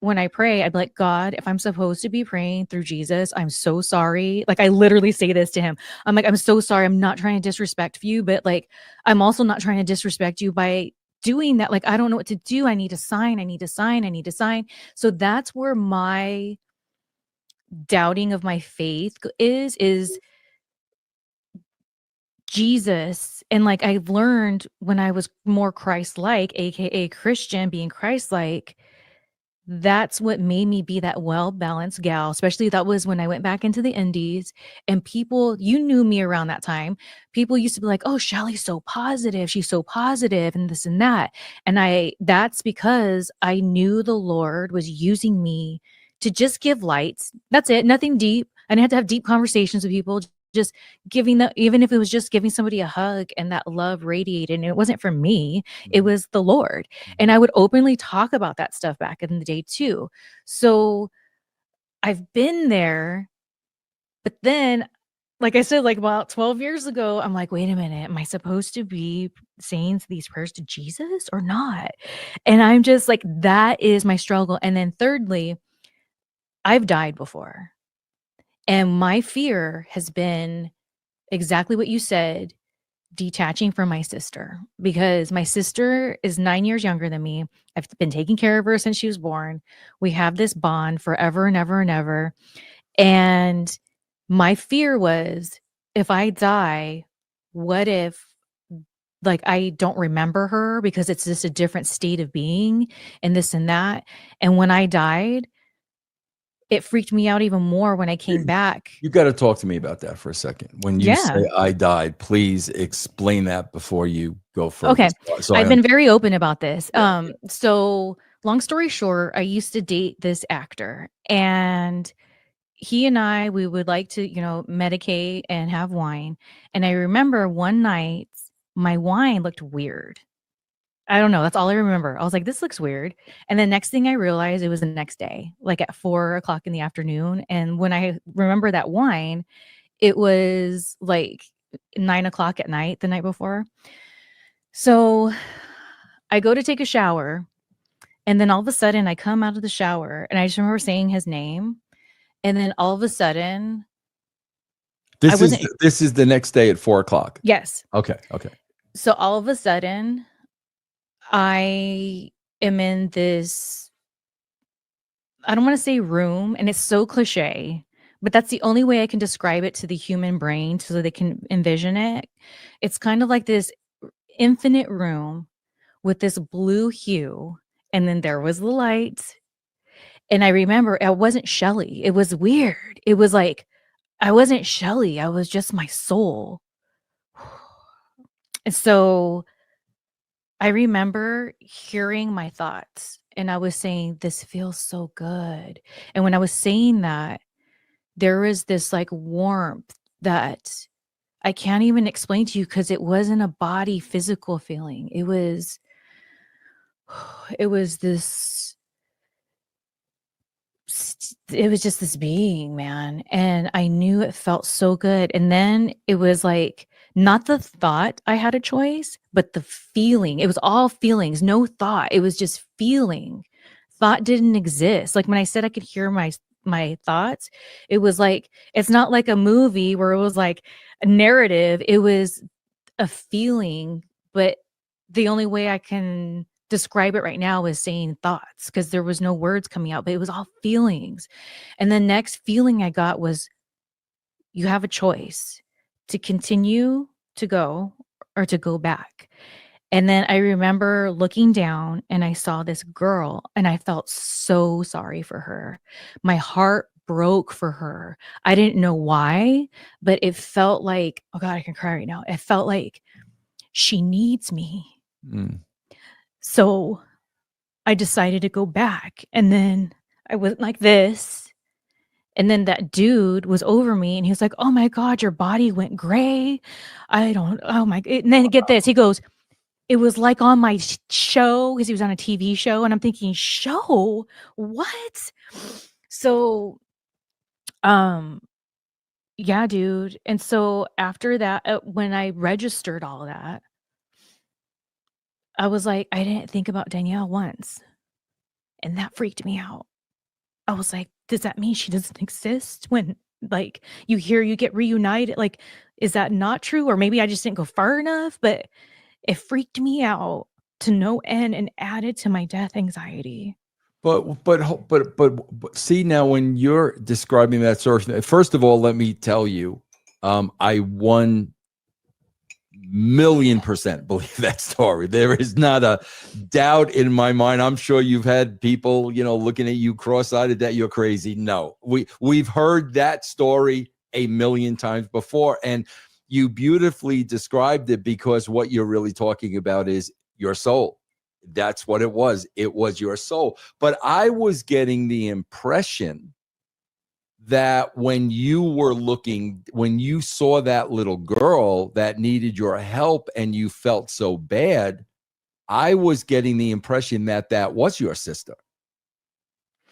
when I pray, I'd be like, "God, if I'm supposed to be praying through Jesus, I'm so sorry." Like, I literally say this to him. I'm like, "I'm so sorry. I'm not trying to disrespect you, but, like, I'm also not trying to disrespect you by doing that. Like, I don't know what to do. I need to sign. I need to sign. I need to sign." So that's where my doubting of my faith is Jesus. And, like, I've learned when I was more Christ-like, AKA Christian, being Christ-like, that's what made me be that well-balanced gal, especially that was when I went back into the indies, and people, you knew me around that time. People used to be like, "Oh, Shelly's so positive. She's so positive and this and that." And that's because I knew the Lord was using me to just give lights. That's it. Nothing deep. I didn't have to have deep conversations with people. Just giving the, even if it was just giving somebody a hug and that love radiated, and it wasn't from me, it Mhm, was the Lord. And mhm. I would openly talk about that stuff back in the day too. So I've been there, but then, like I said, like about 12 years ago, I'm like, wait a minute, am I supposed to be saying these prayers to Jesus or not? And I'm just like, that is my struggle. And then thirdly, I've died before. And my fear has been exactly what you said, detaching from my sister, because my sister is 9 years younger than me. I've been taking care of her since she was born. We have this bond forever and ever and ever. And my fear was, if I die, what if, like, I don't remember her because it's just a different state of being and this and that. And when I died, it freaked me out even more when I came You back. you gotta talk to me about that for a second. When you say, Yeah. "I died," please explain that before you go further, Okay. so I I've been very open about this. yeah. So long story short, I used to date this actor, and he and we would like to, medicate and have wine. And I remember one night my wine looked weird. I don't know. That's all I remember. I was like, this looks weird. And then next thing I realized, it was the next day, like at 4 o'clock in the afternoon. And when I remember that wine, it was like 9 o'clock at night the night before. So I go to take a shower, and then all of a sudden I come out of the shower and I just remember saying his name. And then all of a sudden I This is wasn't, this is the next day at 4 o'clock. yes. Okay, okay. So all of a sudden I am in this, I don't want to say room, and it's so cliche, but that's the only way I can describe it to the human brain so they can envision it. It's kind of like this infinite room with this blue hue, and then there was the light. And I remember I wasn't Shelly. It was weird. It was like I wasn't Shelly. I was just my soul. And so I remember hearing my thoughts, and I was saying, "This feels so good." And when I was saying that, there was this like warmth that I can't even explain to you because it wasn't a body physical feeling. It was this, it was just this being, man. And I knew it felt so good. And then it was like, not the thought I had a choice, but the feeling. It was all feelings, no thought. It was just feeling thought didn't exist. Like when I said I could hear my thoughts, it was like, it's not like a movie where it was like a narrative. It was a feeling, but the only way I can describe it right now is saying thoughts because there was no words coming out, but it was all feelings. And the next feeling I got was, you have a choice to continue to go or to go back. And then I remember looking down and I saw this girl and I felt so sorry for her. My heart broke for her. I didn't know why, but it felt like, oh God, I can cry right now. It felt like she needs me. Mm. So I decided to go back. And then I went like this. And then that dude was over me and he was like, oh my God, your body went gray. Oh my. And then get this. He goes, it was like on my show because he was on a TV show. And I'm thinking, show? What? So, yeah, dude. And so after that, when I registered all that, I was like, I didn't think about Danielle once. And that freaked me out. I was like, does that mean she doesn't exist when like you get reunited? Like, is that not true? Or maybe I just didn't go far enough, but it freaked me out to no end and added to my death anxiety. But see, now when you're describing that source, first of all, let me tell you, I 1,000,000% believe that story. There is not a doubt in my mind. I'm sure you've had people, looking at you cross-eyed that you're crazy. No, we've heard that story 1,000,000 times before, and you beautifully described it because what you're really talking about is your soul. That's what it was. It was your soul. But I was getting the impression that when you saw that little girl that needed your help and you felt so bad, I was getting the impression that that was your sister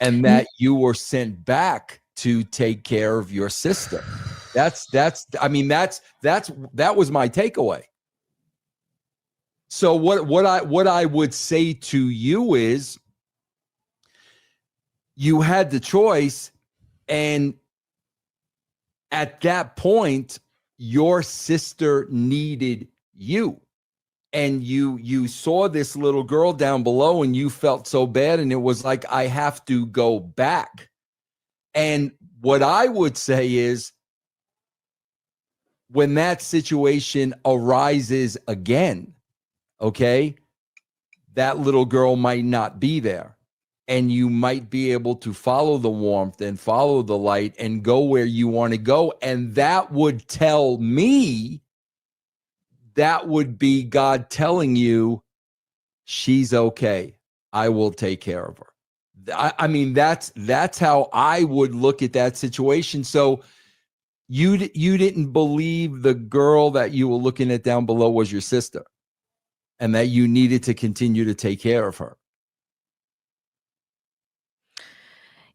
and that you were sent back to take care of your sister. That was my takeaway. So what I would say to you is, you had the choice, and at that point, your sister needed you. And you saw this little girl down below and you felt so bad, and it was like, I have to go back. And what I would say is, when that situation arises again, okay, that little girl might not be there. And you might be able to follow the warmth and follow the light and go where you want to go. And that would tell me, that would be God telling you, she's okay. I will take care of her. I mean, that's how I would look at that situation. So you didn't believe the girl that you were looking at down below was your sister, and that you needed to continue to take care of her.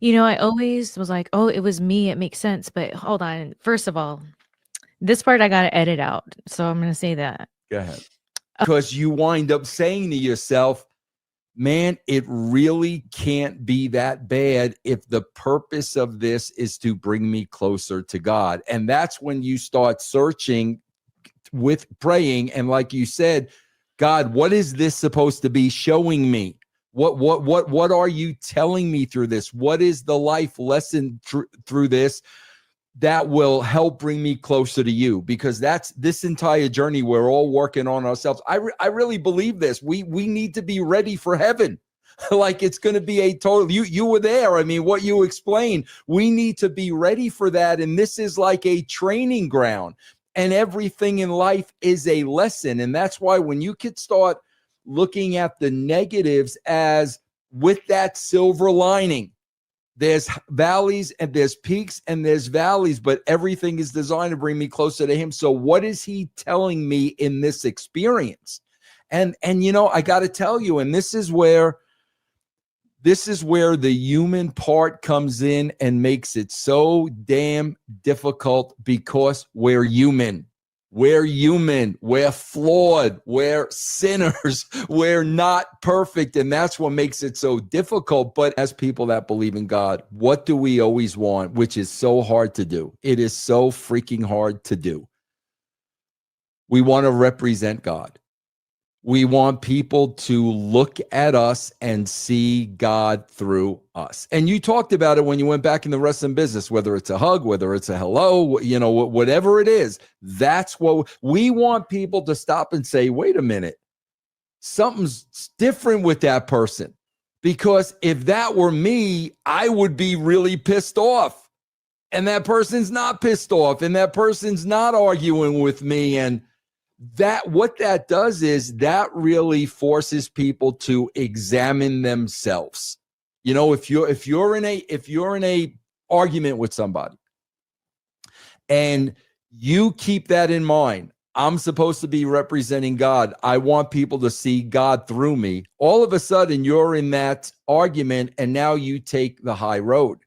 I always was like, oh, it was me. It makes sense. But hold on. First of all, this part I got to edit out. So I'm going to say that. Go ahead. Because you wind up saying to yourself, man, it really can't be that bad if the purpose of this is to bring me closer to God. And that's when you start searching with praying. And like you said, God, what is this supposed to be showing me? What are you telling me through this? What is the life lesson through this that will help bring me closer to you? Because that's this entire journey. We're all working on ourselves. I really believe this. We need to be ready for heaven. Like, it's going to be a total, you were there. I mean, what you explained, we need to be ready for that. And this is like a training ground, and everything in life is a lesson. And that's why when you could start looking at the negatives as with that silver lining, there's valleys and there's peaks and there's valleys, but everything is designed to bring me closer to him. So what is he telling me in this experience? And I got to tell you, and this is where the human part comes in and makes it so damn difficult, because we're human. We're human. We're flawed. We're sinners. We're not perfect. And that's what makes it so difficult. But as people that believe in God, what do we always want, which is so hard to do? It is so freaking hard to do. We want to represent God. We want people to look at us and see God through us. And you talked about it when you went back in the wrestling business, whether it's a hug, whether it's a hello, whatever it is. That's what we want people to stop and say, wait a minute, something's different with that person. Because if that were me, I would be really pissed off. And that person's not pissed off. And that person's not arguing with me. And that what that does is that really forces people to examine themselves. If you're in a argument with somebody and you keep that in mind, I'm supposed to be representing God. I want people to see God through me. All of a sudden you're in that argument and now you take the high road.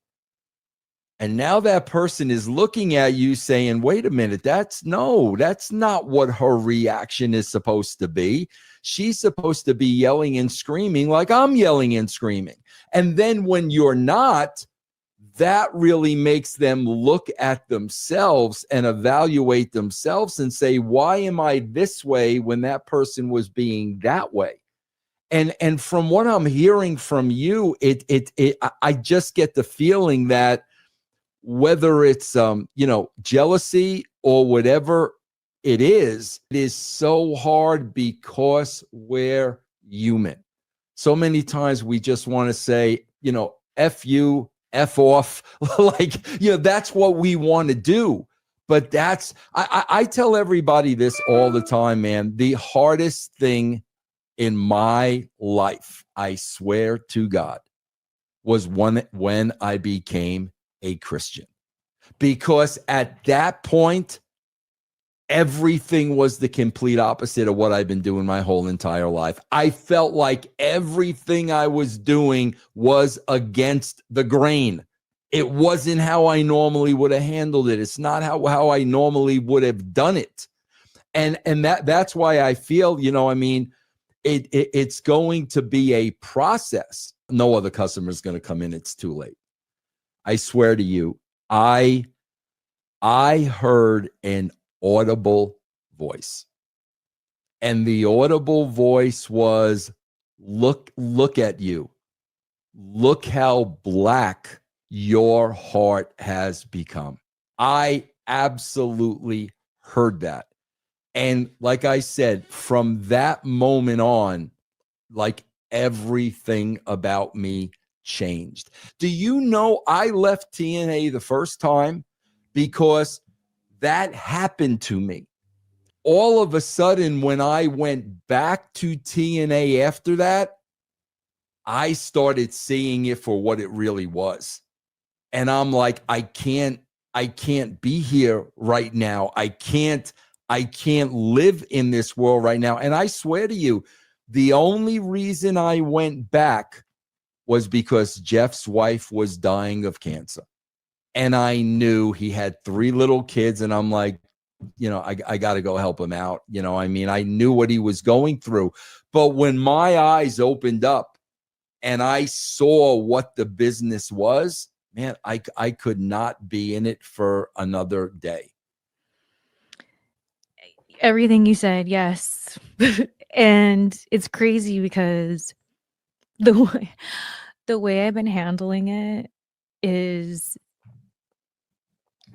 And now that person is looking at you saying, wait a minute, that's not what her reaction is supposed to be. She's supposed to be yelling and screaming like I'm yelling and screaming. And then when you're not, that really makes them look at themselves and evaluate themselves and say, why am I this way when that person was being that way? And from what I'm hearing from you, I just get the feeling that whether it's jealousy or whatever it is so hard because we're human. So many times we just want to say, F you, F off. That's what we want to do. But I tell everybody this all the time, man. The hardest thing in my life, I swear to God, was when I became a Christian, because at that point, everything was the complete opposite of what I've been doing my whole entire life. I felt like everything I was doing was against the grain. It wasn't how I normally would have handled it. It's not how I normally would have done it. And that's why I feel, it's going to be a process. No other customer is going to come in. It's too late. I swear to you, I heard an audible voice. And the audible voice was, look at you. Look how black your heart has become. I absolutely heard that. And like I said, from that moment on, like everything about me changed. Do you know I left TNA the first time because that happened to me? All of a sudden, when I went back to TNA after that, I started seeing it for what it really was. And I'm like, I can't be here right now. I can't live in this world right now. And I swear to you, the only reason I went back was because Jeff's wife was dying of cancer. And I knew he had 3 little kids. And I'm like, I got to go help him out. I knew what he was going through. But when my eyes opened up and I saw what the business was, man, I could not be in it for another day. Everything you said, yes. And it's crazy because the way I've been handling it is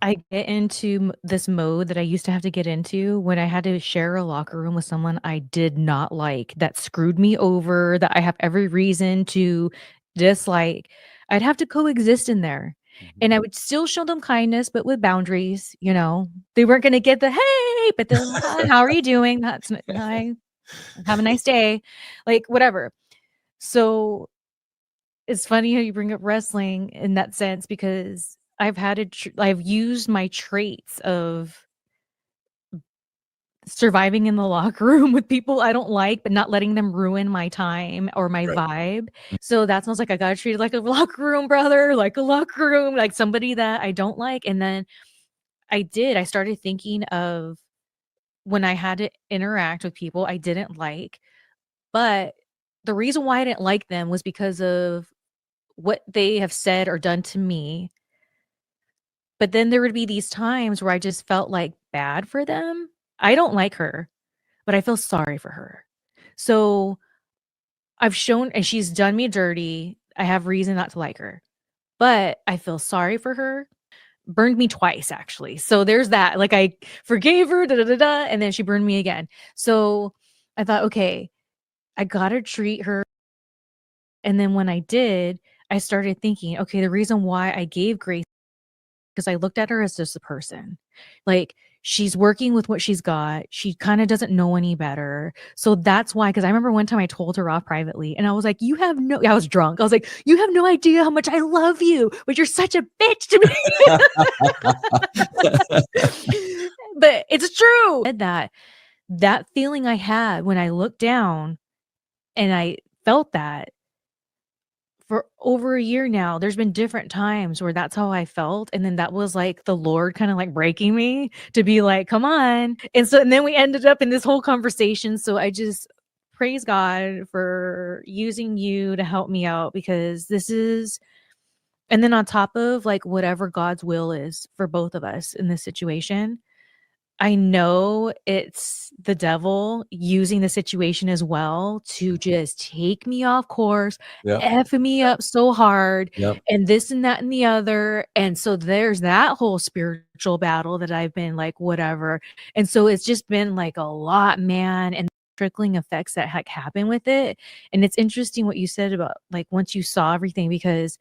I get into this mode that I used to have to get into when I had to share a locker room with someone I did not like, that screwed me over, that I have every reason to dislike. I'd have to coexist in there. And I would still show them kindness, but with boundaries, They weren't going to get the, hey, but then, hi, how are you doing? That's hi, have a nice day. Like, whatever. So it's funny how you bring up wrestling in that sense, because I've used my traits of surviving in the locker room with people I don't like, but not letting them ruin my time or my Right. vibe. So that sounds like I got treated like a locker room brother, like a locker room, like somebody that I don't like. And then I started thinking of when I had to interact with people I didn't like, but the reason why I didn't like them was because of what they have said or done to me. But then there would be these times where I just felt like bad for them. I don't like her, but I feel sorry for her. So I've shown, and she's done me dirty. I have reason not to like her, but I feel sorry for her. Burned me twice, actually. So there's that. Like I forgave her, da da da da, and then she burned me again. So I thought, okay, I gotta treat her. And then when I did, I started thinking, okay, the reason why I gave grace, because I looked at her as just a person. Like she's working with what she's got. She kind of doesn't know any better. So that's why, because I remember one time I told her off privately and I was like, I was drunk. I was like, you have no idea how much I love you, but you're such a bitch to me. But it's true. That feeling I had when I looked down and I felt that for over a year now, there's been different times where that's how I felt, and then that was, like, the Lord kinda, like, breaking me to be like, "Come on." And then we ended up in this whole conversation, so I just praise God for using you to help me out because this is and then on top of, like, whatever God's will is for both of us in this situation, I know it's the devil using the situation as well to just take me off course, Yep. F me up so hard, Yep. and this and that and the other, and so there's that whole spiritual battle that I've been like, whatever, and so it's just been, like, a lot, man, and trickling effects that, like, happen with it, and it's interesting what you said about, like, once you saw everything because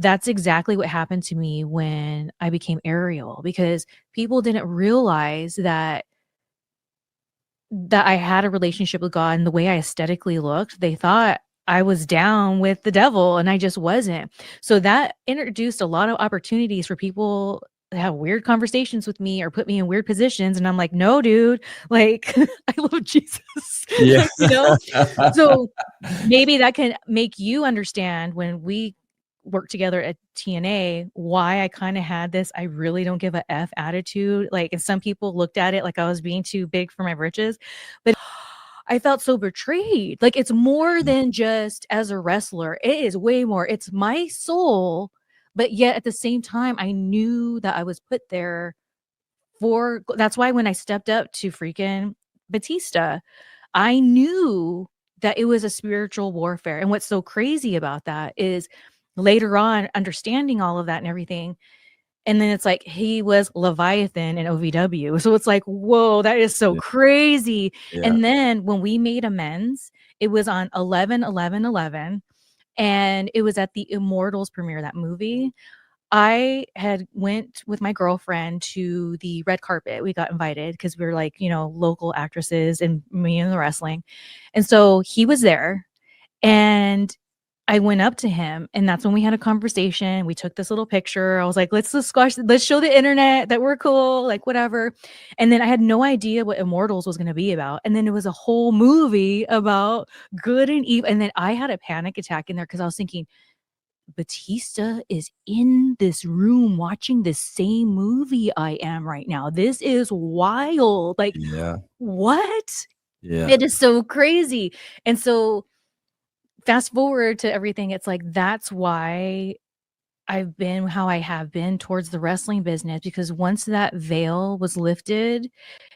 that's exactly what happened to me when I became Ariel, because people didn't realize that I had a relationship with God and the way I aesthetically looked, they thought I was down with the devil and I just wasn't. So that introduced a lot of opportunities for people to have weird conversations with me or put me in weird positions. And I'm like, no, dude, like I love Jesus. Yeah. Like, you know? So maybe that can make you understand when we work together at TNA why I kind of had this I really don't give a F attitude. Like, and some people looked at it like I was being too big for my britches, but I felt so betrayed. Like, it's more than just as a wrestler, it is way more. It's my soul, but yet at the same time, I knew that I was put there for that's why when I stepped up to freaking Batista, I knew that it was a spiritual warfare, and what's so crazy about that is later on understanding all of that and everything, and then it's like he was Leviathan in OVW, so it's like, "Whoa, that is so Yeah. crazy," Yeah. and then when we made amends, it was on 11/11/11, and it was at the Immortals premiere, that movie. I had went with my girlfriend to the red carpet. We got invited because we were like, local actresses and me in the wrestling. And so he was there and I went up to him and that's when we had a conversation. We took this little picture. I was like, let's show the internet that we're cool, like whatever. And then I had no idea what Immortals was going to be about. And then it was a whole movie about good and evil. And then I had a panic attack in there because I was thinking, Batista is in this room watching the same movie I am right now. This is wild. Like, Yeah. what? Yeah. It is so crazy. And so, fast forward to everything, it's like that's why I've been how I have been towards the wrestling business because once that veil was lifted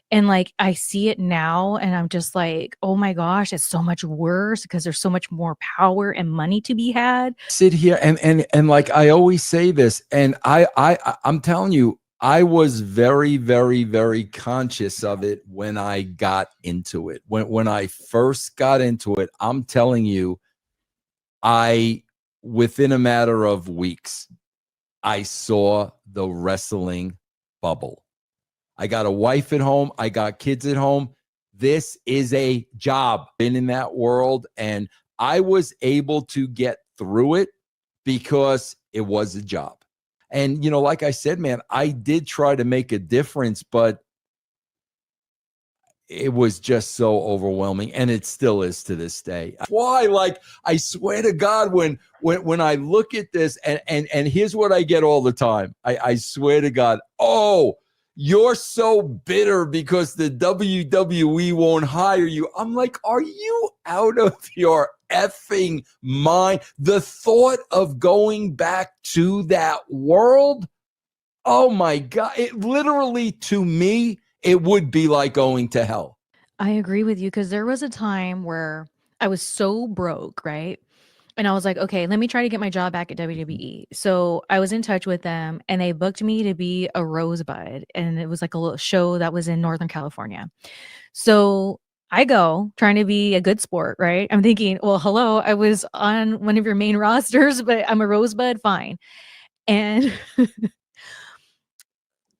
and like I see it now and I'm just like, oh my gosh, it's so much worse because there's so much more power and money to be had. Sit here and like I always say this, and I'm telling you, I was very, very, very conscious of it when I got into it. When I first got into it, I'm telling you, within a matter of weeks, I saw the wrestling bubble. I got a wife at home. I got kids at home. This is a job. Been in that world, and I was able to get through it because it was a job. And, like I said, man, I did try to make a difference, but it was just so overwhelming, and it still is to this day. Why? Like, I swear to God, when I look at this, and here's what I get all the time. I swear to God, oh, you're so bitter because the WWE won't hire you. I'm like, are you out of your effing mind? The thought of going back to that world, oh my God. It literally, to me, it would be like going to hell. I agree with you because there was a time where I was so broke, right? And I was like, okay, let me try to get my job back at WWE. So I was in touch with them and they booked me to be a Rosebud. And it was like a little show that was in Northern California. So I go trying to be a good sport, right? I'm thinking, well, hello, I was on one of your main rosters, but I'm a Rosebud, fine. And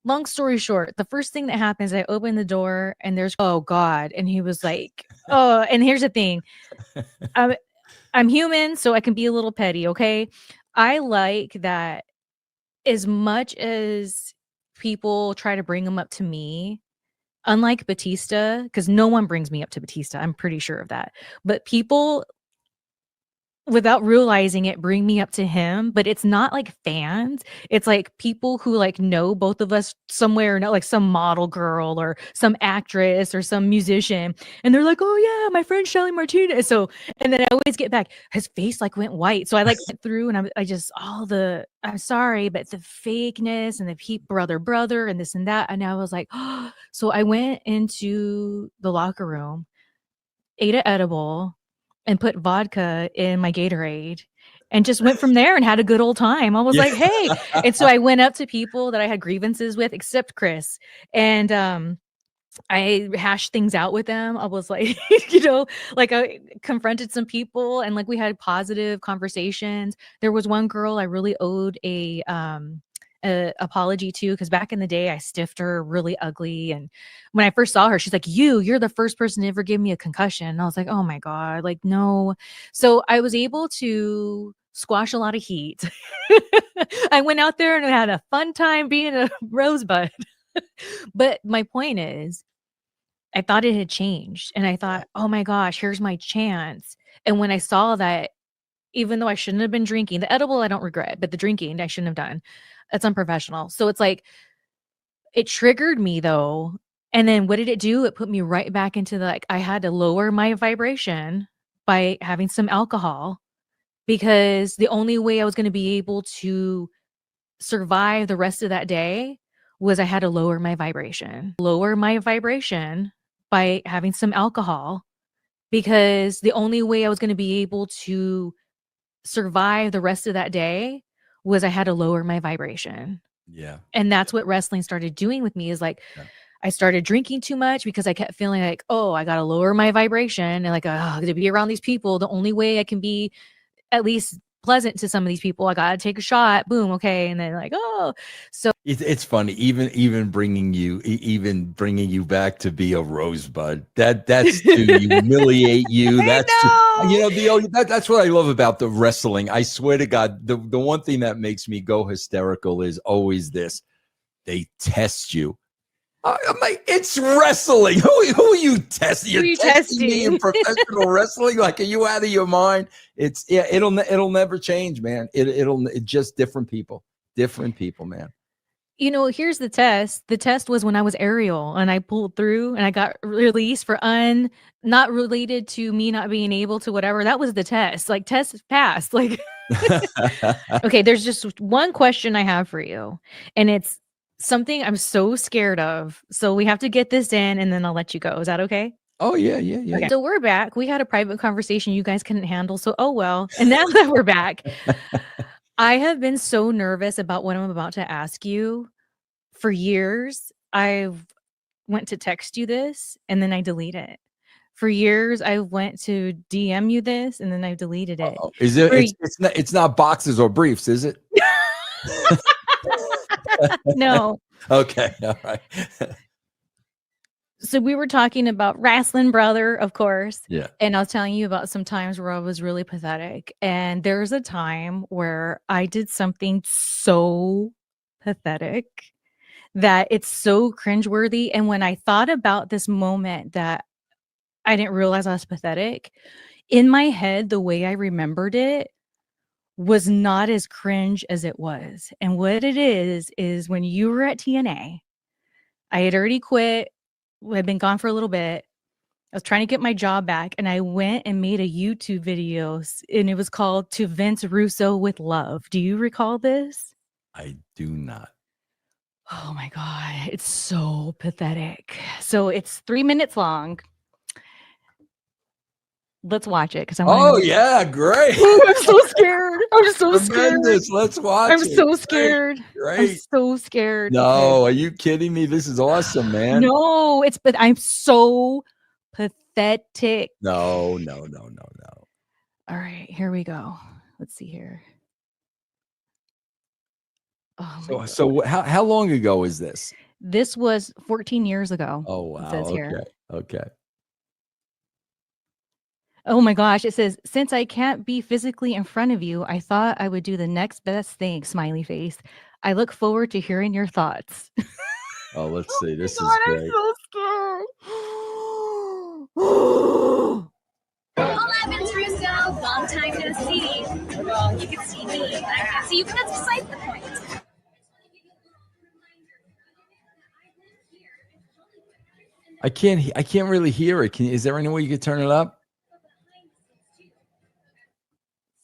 long story short, the first thing that happens, I open the door and there's, oh God. And he was like, oh, and here's the thing. I'm, I'm human, so I can be a little petty, okay? I like that as much as people try to bring him up to me, unlike Batista, because no one brings me up to Batista, I'm pretty sure of that. But people without realizing it bring me up to him, but it's not like fans. It's like people who like know both of us somewhere, not like some model girl or some actress or some musician. And they're like, "Oh yeah, my friend Shelly Martinez." So, and then I always get back, his face like went white. So I like went through and I just all the, I'm sorry, but the fakeness and the brother and this and that. And I was like, oh, so I went into the locker room, ate an edible, and put vodka in my Gatorade and just went from there and had a good old time. I was Yeah. like, "Hey." And so I went up to people that I had grievances with, except Chris. And I hashed things out with them. I was like, like I confronted some people and like we had positive conversations. There was one girl I really owed a apology to because back in the day I stiffed her really ugly. And when I first saw her, she's like, you're the first person to ever give me a concussion. And I was like, oh my God, like no. So I was able to squash a lot of heat. I went out there and had a fun time being a rosebud. But my point is, I thought it had changed and I Yeah. thought, "Oh my gosh, here's my chance." And when I saw that, even though I shouldn't have been drinking, the edible I don't regret, but the drinking I shouldn't have done. That's unprofessional. So it's like it triggered me though. And then what did it do? It put me right back into the like I had to lower my vibration by having some alcohol because the only way I was going to be able to survive the rest of that day was I had to lower my vibration. Lower my vibration by having some alcohol because the only way I was going to be able to survive the rest of that day was I had to lower my vibration. Yeah. And that's what wrestling started doing with me is like Yeah. I started drinking too much because I kept feeling like, oh, I got to lower my vibration and like, oh, to be around these people, the only way I can be at least pleasant to some of these people, I got to take a shot. Boom. Okay. And then like, oh, so It's funny, even bringing you back to be a rosebud. That's to humiliate you. That's to, I know. that's what I love about the wrestling. I swear to God, the one thing that makes me go hysterical is always this: they test you. I'm like, it's wrestling. Who are you testing? Who are You're you testing me in testing? professional wrestling. Like, are you out of your mind? It's yeah. It'll never change, man. It's just different people, man. Here's the test. The test was when I was Ariel and I pulled through and I got released for not related to me not being able to whatever. That was the test. Like test passed. Like, okay, there's just one question I have for you. And it's something I'm so scared of. So we have to get this in and then I'll let you go. Is that okay? Oh yeah, yeah, yeah. Okay. So we're back. We had a private conversation you guys couldn't handle. So oh well. And now that we're back, I have been so nervous about what I'm about to ask you for years. I've went to text you this and then I delete it. For years, I went to DM you this and then I deleted it. Uh-oh. Is it? For It's not boxes or briefs, is it? no. Okay, all right. So we were talking about wrestling, brother, of course. Yeah. And I was telling you about some times where I was really pathetic. And there was a time where I did something so pathetic that it's so cringeworthy. And when I thought about this moment that I didn't realize I was pathetic, in my head, the way I remembered it was not as cringe as it was. And what it is when you were at TNA I had already quit. I had been gone for a little bit. I was trying to get my job back, and I went and made a YouTube video, and it was called "To Vince Russo with Love." Do you recall this? I do not. Oh my God, it's so pathetic. So it's 3 minutes long. Let's watch it because I want to know. Oh yeah, great. I'm so scared. I'm so scared. Tremendous. Let's watch I'm it. so scared. Great. I'm so scared. No, Okay. are you kidding me? This is awesome, man. No, but I'm so pathetic. No. All right, here we go. Let's see here. Oh my God. So how long ago is this? This was 14 years ago. Oh wow. It says here. Okay. Oh my gosh. It says, since I can't be physically in front of you, I thought I would do the next best thing, smiley face. I look forward to hearing your thoughts. Oh, let's see. This God, is great. I'm so scared. Hola, Vince Russo. Long time no see. Well, you can see me, but I can't see you, but that's beside the point. I can't really hear it. Is there any way you could turn it up?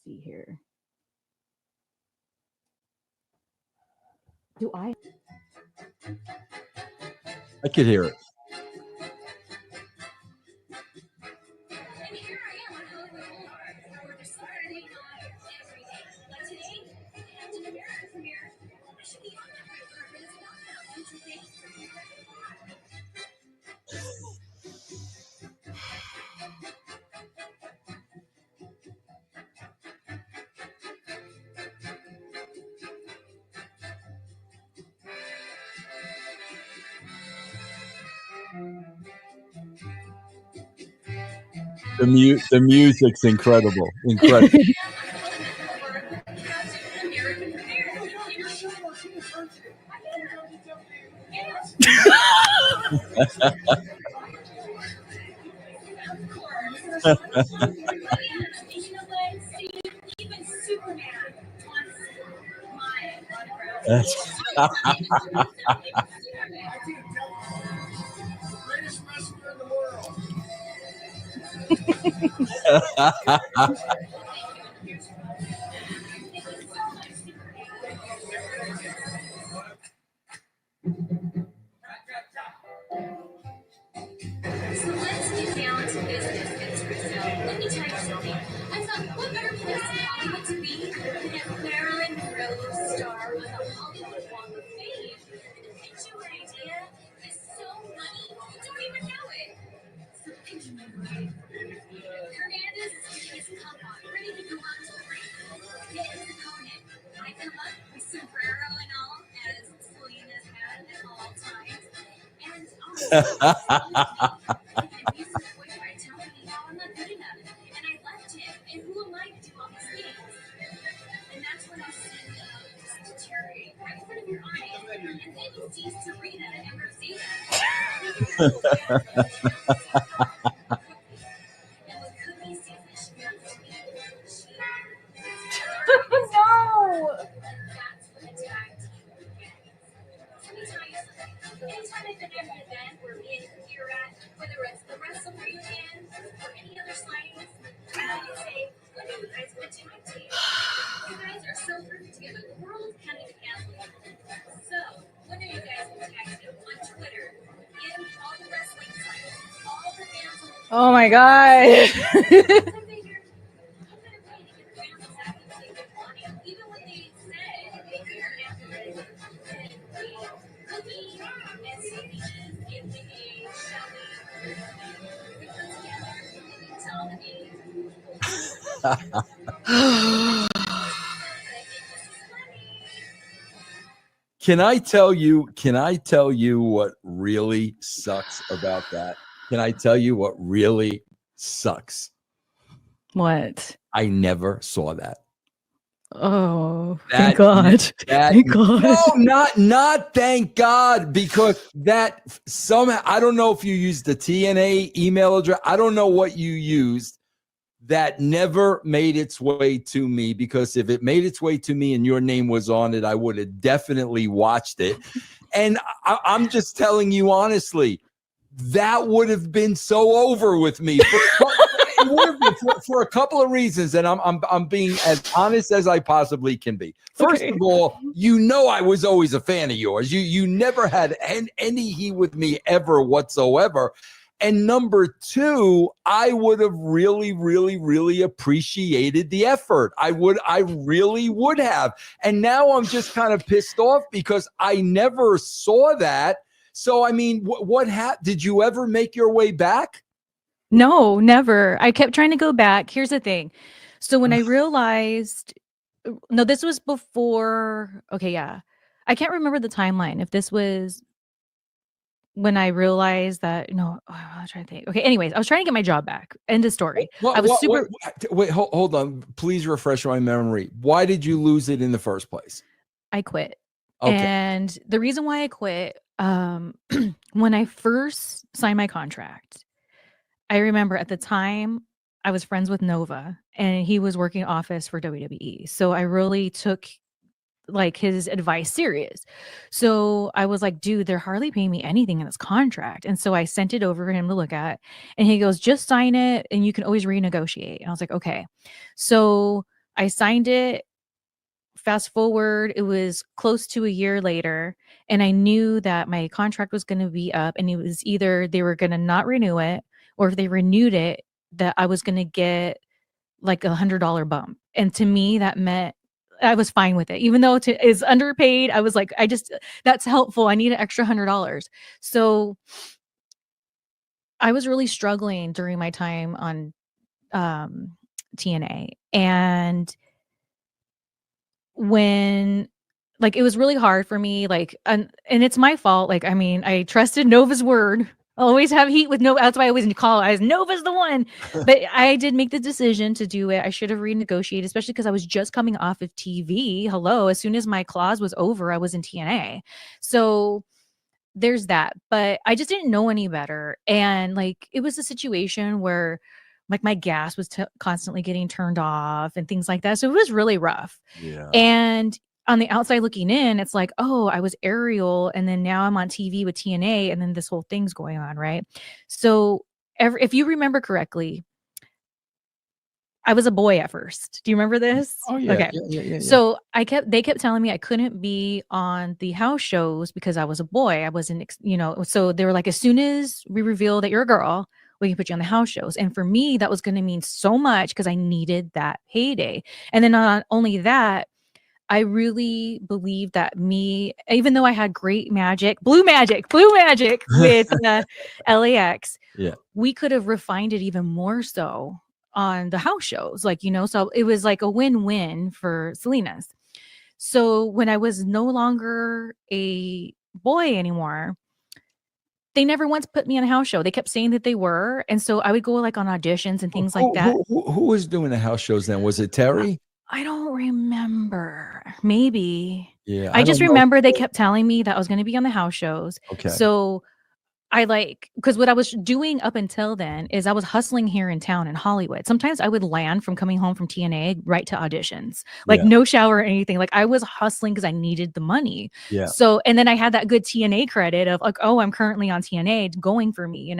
See here. Do I? I could hear it. The music's incredible. Incredible. So let's get down to business, Vince Russo. Let me tell you something. I thought, what better place in Hollywood to be than at Marilyn Monroe's star on the Hollywood Walk of Fame? And the picture idea is so money, you don't even know it. So picture my bride. Hernandez is come on, ready to go out to the ring. Get in the Conan. I come up with sombrero and all, as Selena's had at all times. And and that's when I said, just deteriorate right in front of your eyes, and then you see Serena and Rosita. And with cookies, No. that's when the tag team begins. Let me tell you something. Anytime I've been at an event where me and you're at, whether it's the Wrestle Weekend or any other signings, I say, when are you guys going to tag team? You guys are so perfect together. The world can't even handle you. So, when are you guys going to tag team on Twitter? In all the wrestling sites, all the fans on the Oh my God. I figure, what better way to get the fans happy to say good morning? Even when they said they figured after the cookie and Selena's aka Shelly, we put together and you tell the name. Can I tell you what really sucks about that? Can I tell you what really sucks? What? I never saw that. Oh, That- thank God. Thank God. No, not thank God, because that somehow, I don't know if you used the TNA email address. I don't know what you used, that never made its way to me, because if it made its way to me and your name was on it, I would have definitely watched it. And I'm just telling you honestly, that would have been so over with me for a couple of reasons, and I'm being as honest as I possibly can be. First of all, I was always a fan of yours. You never had any heat with me ever whatsoever. And number two, I would have really, really, really appreciated the effort. I really would have. And now I'm just kind of pissed off because I never saw that. So, I mean, what happened? Did you ever make your way back? No, never. I kept trying to go back. Here's the thing. So when I realized, no, this was before. Okay, yeah. I can't remember the timeline. If this was when I realized that, no, I was trying to think. Okay, anyways, I was trying to get my job back. End of story. I was super. Wait, hold on. Please refresh my memory. Why did you lose it in the first place? I quit. Okay. And the reason why I quit, when I first signed my contract, I remember at the time I was friends with Nova and he was working office for WWE. So I really took like his advice serious. So I was like, dude, they're hardly paying me anything in this contract. And so I sent it over for him to look at. And he goes, just sign it and you can always renegotiate. And I was like, okay. So I signed it. Fast forward, it was close to a year later, and I knew that my contract was going to be up, and it was either they were going to not renew it, or if they renewed it, that I was going to get like $100 bump. And to me, that meant I was fine with it, even though it is underpaid. I was like, that's helpful. I need an extra $100. So I was really struggling during my time on TNA, and when like it was really hard for me, like and it's my fault. Like, I mean, I trusted Nova's word. I always have heat with Nova. That's why I always call as Nova's the one. But I did make the decision to do it. I should have renegotiated, especially because I was just coming off of TV. Hello, as soon as my clause was over, I was in TNA. So there's that. But I just didn't know any better. And like it was a situation where like my gas was constantly getting turned off and things like that. So it was really rough. Yeah. And on the outside looking in, it's like, oh, I was Ariel, and then now I'm on TV with TNA, and then this whole thing's going on, right? So if you remember correctly, I was a boy at first. Do you remember this? Oh yeah. Okay. Yeah. So they kept telling me I couldn't be on the house shows because I was a boy. I wasn't, so they were like, as soon as we reveal that you're a girl, we can put you on the house shows. And for me, that was going to mean so much because I needed that payday. And then not only that, I really believe that even though I had great blue magic with LAX, Yeah. we could have refined it even more so on the house shows. Like, so it was like a win-win for Selena's. So when I was no longer a boy anymore, they never once put me on a house show. They kept saying that they were. And so I would go like on auditions and things like that. Who was doing the house shows then? Was it Terry? I don't remember. Maybe. Yeah. I just remember they kept telling me that I was going to be on the house shows. Okay. So because what I was doing up until then is I was hustling here in town in Hollywood. Sometimes I would land from coming home from TNA right to auditions, like no shower or anything. Like I was hustling because I needed the money. Yeah. So, and then I had that good TNA credit of like, oh, I'm currently on TNA going for me,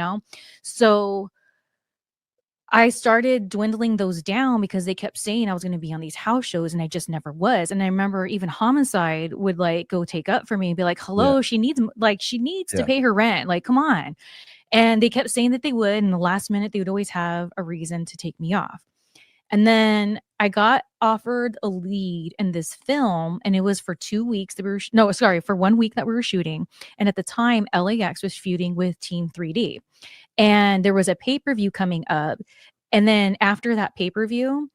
So I started dwindling those down because they kept saying I was going to be on these house shows and I just never was. And I remember even Homicide would like go take up for me and be like, hello, she needs to pay her rent. Like, come on. And they kept saying that they would. And the last minute, they would always have a reason to take me off. And then I got offered a lead in this film, and it was for 2 weeks that for 1 week that we were shooting. And at the time, LAX was feuding with Team 3D. And there was a pay-per-view coming up. And then after that pay-per-view,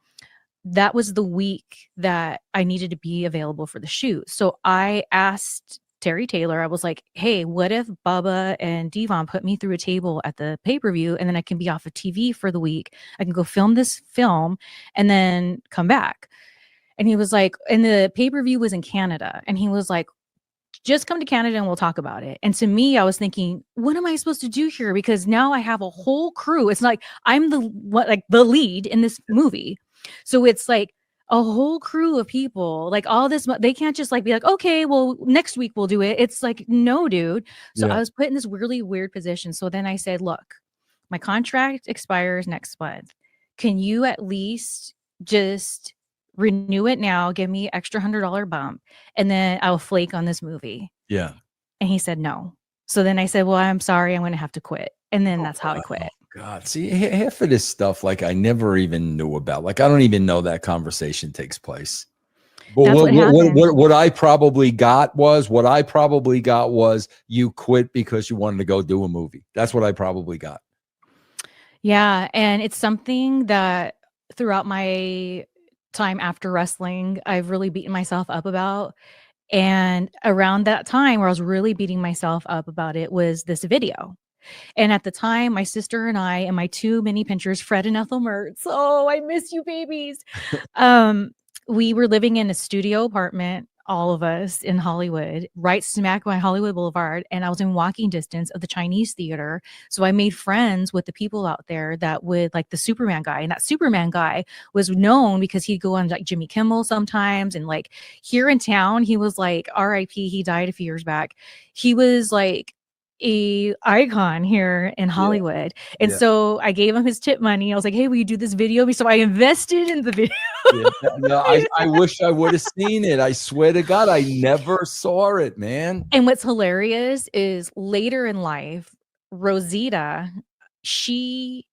that was the week that I needed to be available for the shoot. So I asked Terry Taylor, I was like, hey, what if Bubba and Devon put me through a table at the pay-per-view and then I can be off of TV for the week. I can go film this film and then come back. And he was like, and the pay-per-view was in Canada. And he was like, just come to Canada and we'll talk about it. And to me, I was thinking, what am I supposed to do here? Because now I have a whole crew. It's like I'm the lead in this movie. So it's like a whole crew of people, like all this, they can't just like be like, okay, well, next week we'll do it. It's like, no, dude. So I was put in this really weird position. So then I said, look, my contract expires next month. Can you at least just renew it now, give me extra $100 bump, and then I'll flake on this movie? Yeah. And he said no. So then I said, well, I'm sorry, I'm going to have to quit. And then that's how I quit. God, see, half of this stuff, like I never even knew about. Like I don't even know that conversation takes place. But That's what happened. what I probably got was you quit because you wanted to go do a movie. That's what I probably got. Yeah, and it's something that throughout my time after wrestling, I've really beaten myself up about. And around that time where I was really beating myself up about it was this video. And at the time, my sister and I and my two mini pinchers, Fred and Ethel Mertz, oh, I miss you babies. We were living in a studio apartment, all of us in Hollywood, right smack by Hollywood Boulevard. And I was in walking distance of the Chinese theater. So I made friends with the people out there that would like the Superman guy. And that Superman guy was known because he'd go on like Jimmy Kimmel sometimes. And like here in town, he was like RIP. He died a few years back. He was like a icon here in Hollywood. And so I gave him his tip money. I was like, hey, will you do this video? So I invested in the video. No, I wish I would have seen it. I swear to God, I never saw it, man. And what's hilarious is later in life, Rosita, she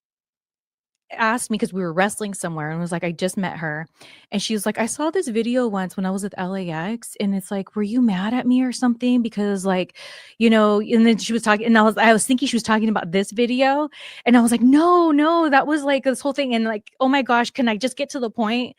asked me because we were wrestling somewhere and was like, I just met her. And she was like, I saw this video once when I was at LAX. And it's like, were you mad at me or something? Because like, you know, and then she was talking and I was thinking she was talking about this video. And I was like, no, that was like this whole thing. And like, oh my gosh, can I just get to the point?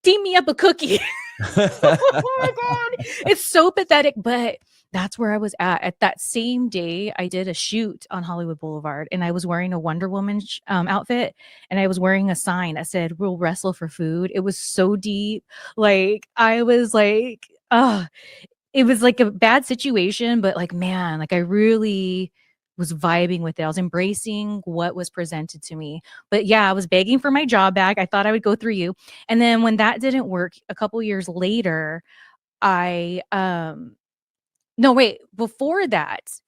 Steam me up a cookie. Oh my God. It's so pathetic, but that's where I was at that same day. I did a shoot on Hollywood Boulevard and I was wearing a Wonder Woman outfit and I was wearing a sign that said, we'll wrestle for food. It was so deep. Like I was like, it was like a bad situation, but like, man, like I really was vibing with it. I was embracing what was presented to me. But yeah, I was begging for my job back. I thought I would go through you. And then when that didn't work, a couple years later, before that,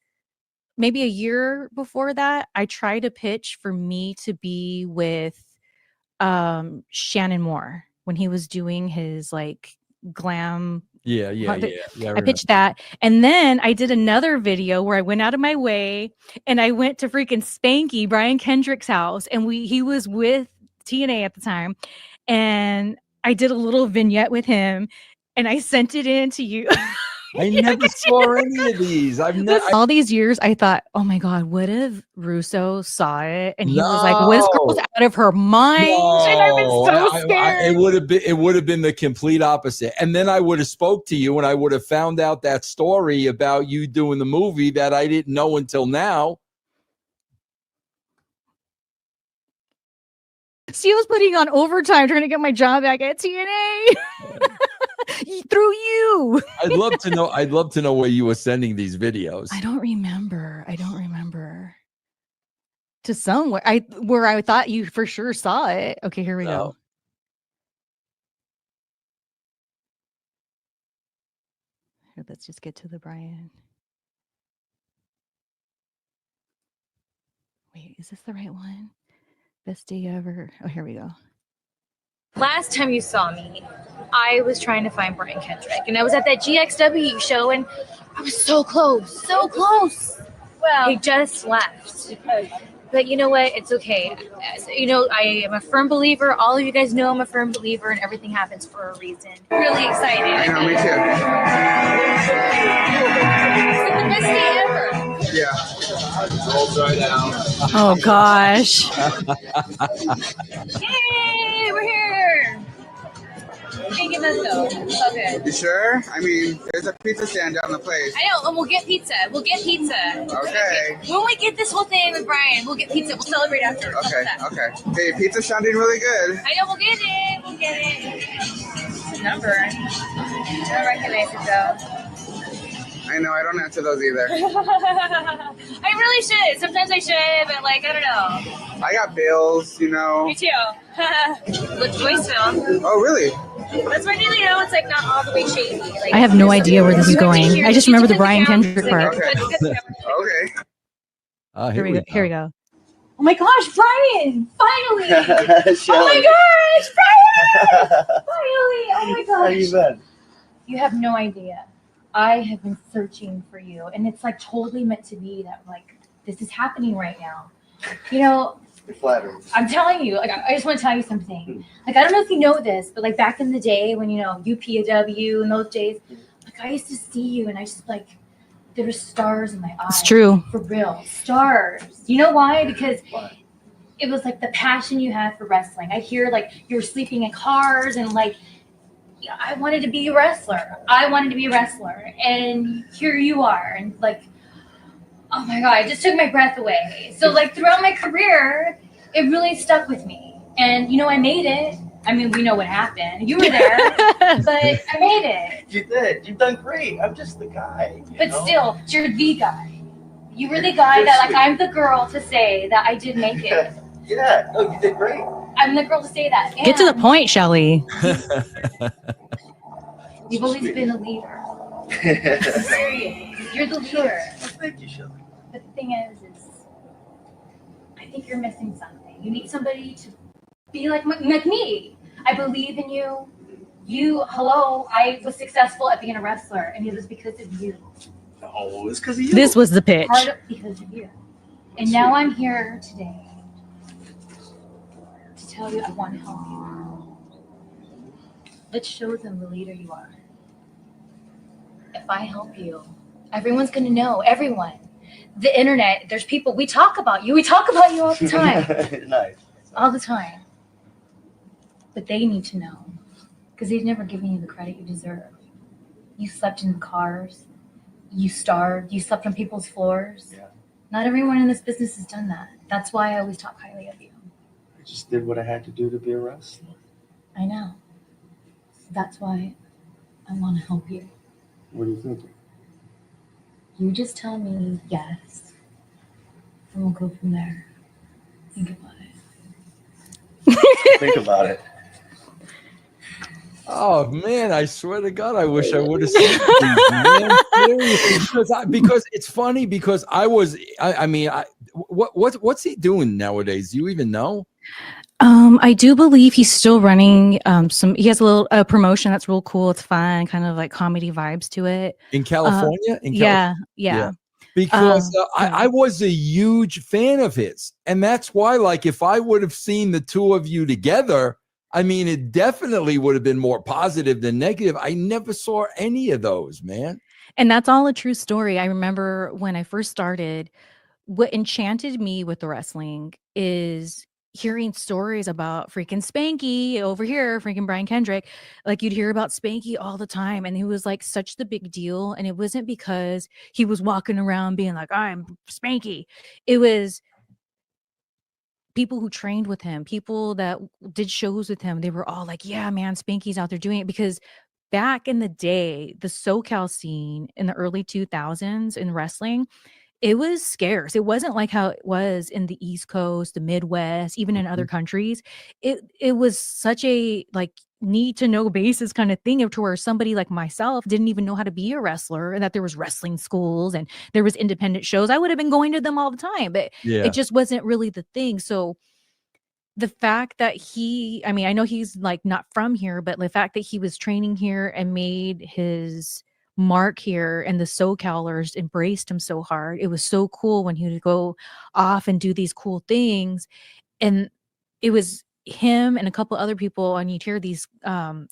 maybe a year before that, I tried to pitch for me to be with Shannon Moore when he was doing his like glam. Yeah. I pitched that. And then I did another video where I went out of my way and I went to freaking Spanky, Brian Kendrick's house. And he was with TNA at the time. And I did a little vignette with him and I sent it in to you. I never saw any of these. All these years, I thought, oh my God, what if Russo saw it and he was like, "Well, this girl's out of her mind," and I've been so scared. It would have been the complete opposite. And then I would have spoke to you, and I would have found out that story about you doing the movie that I didn't know until now. See, I was putting on overtime trying to get my job back at TNA. Through you. I'd love to know where you were sending these videos. I don't remember. To somewhere where I thought you for sure saw it. Okay, here we go. Here, let's just get to the Brian. Wait, is this the right one? Best day ever. Oh, here we go. Last time you saw me, I was trying to find Brian Kendrick, and I was at that GXW show, and I was so close. Well, he just left. But you know what? It's okay. You know, I am a firm believer. All of you guys know I'm a firm believer, and everything happens for a reason. Really excited. I know, me too. It's the best day ever. Yeah. Oh gosh. Yay, we're here. Can't get this though. Okay. You sure? I mean, there's a pizza stand down the place. I know, and we'll get pizza. Okay. When we get this whole thing with Brian, we'll get pizza. We'll celebrate after. Okay. Hey, pizza's sounding really good. I know, we'll get it. Number. I don't recognize it though. I know, I don't answer those either. I really should. Sometimes I should, but like, I don't know. I got bills, you know. Me too. With voicemail. Oh, really? That's why, you know, it's like not all the way shady. Like, I have no idea where this is you have to going. hear I just each remember the of Brian accounts, Kendrick like, part. Okay. good camera. Okay. Here we go. Here we go. Oh my gosh, Brian! Finally! Oh my gosh, Brian! Finally! Oh my How you gosh! been? You have no idea. I have been searching for you, and it's like totally meant to be that like this is happening right now. You know, You're flattering. I'm telling you, like I just want to tell you something. Like I don't know if you know this, but like back in the day when you know UPW in those days, like I used to see you, and I just like there were stars in my eyes. It's true. For real, stars. You know why? Because Why? it was like the passion you had for wrestling. I hear like you were sleeping in cars and like yeah, I wanted to be a wrestler. I wanted to be a wrestler. And here you are. And like, oh my God, it just took my breath away. So like throughout my career, it really stuck with me. And you know, I made it. I mean, we know what happened. You were there, but I made it. You did. You've done great. I'm just the guy. you But know? still, you're the guy. You were the guy You're that like sweet. I'm the girl to say that I did make it. Yeah. No, you did great. I'm the girl to say that. Get to the And point, Shelly. You've always been a leader. Serious. You're the leader. Thank you, Shelly. But the thing is I think you're missing something. You need somebody to be like me. I believe in you. I was successful at being a wrestler, and it was because of you. Oh, it's because of you. This was the pitch. Part of because of you. And now I'm here today to tell you I want to help you. Let's show them the leader you are. If I help you, everyone's going to know. Everyone. The internet, there's people, we talk about you. We talk about you all the time. Nice. All the time. But they need to know. Because they've never given you the credit you deserve. You slept in cars. You starved. You slept on people's floors. Yeah. Not everyone in this business has done that. That's why I always talk highly of you. I just did what I had to do to be a wrestler. I know. So that's why I want to help you. What are you thinking? You just tell me yes. And we'll go from there. Think about it. Think about it. Oh man, I swear to God, I wish I would have seen these, man. Seriously, because it's funny because what's he doing nowadays? Do you even know? I do believe he's still running he has a little promotion that's real cool. It's fun, kind of like comedy vibes to it. In California? Yeah. Because I was a huge fan of his. And that's why, like, if I would have seen the two of you together, I mean, it definitely would have been more positive than negative. I never saw any of those, man. And that's all a true story. I remember when I first started, what enchanted me with the wrestling is hearing stories about freaking Spanky over here, freaking Brian Kendrick. Like you'd hear about Spanky all the time. And he was like such the big deal. And it wasn't because he was walking around being like, I'm Spanky. It was people who trained with him, people that did shows with him. They were all like, yeah, man, Spanky's out there doing it. Because back in the day, the SoCal scene in the early 2000s in wrestling, it was scarce. It wasn't like how it was in the East Coast, the Midwest, even in other countries. It was such a like need to know basis kind of thing to where somebody like myself didn't even know how to be a wrestler, and that there was wrestling schools and there was independent shows. I would have been going to them all the time, but it just wasn't really the thing. So the fact that I mean, I know he's like not from here, but the fact that he was training here and made his mark here and the SoCalers embraced him so hard. It was so cool when he would go off and do these cool things. And it was him and a couple other people, and you'd hear these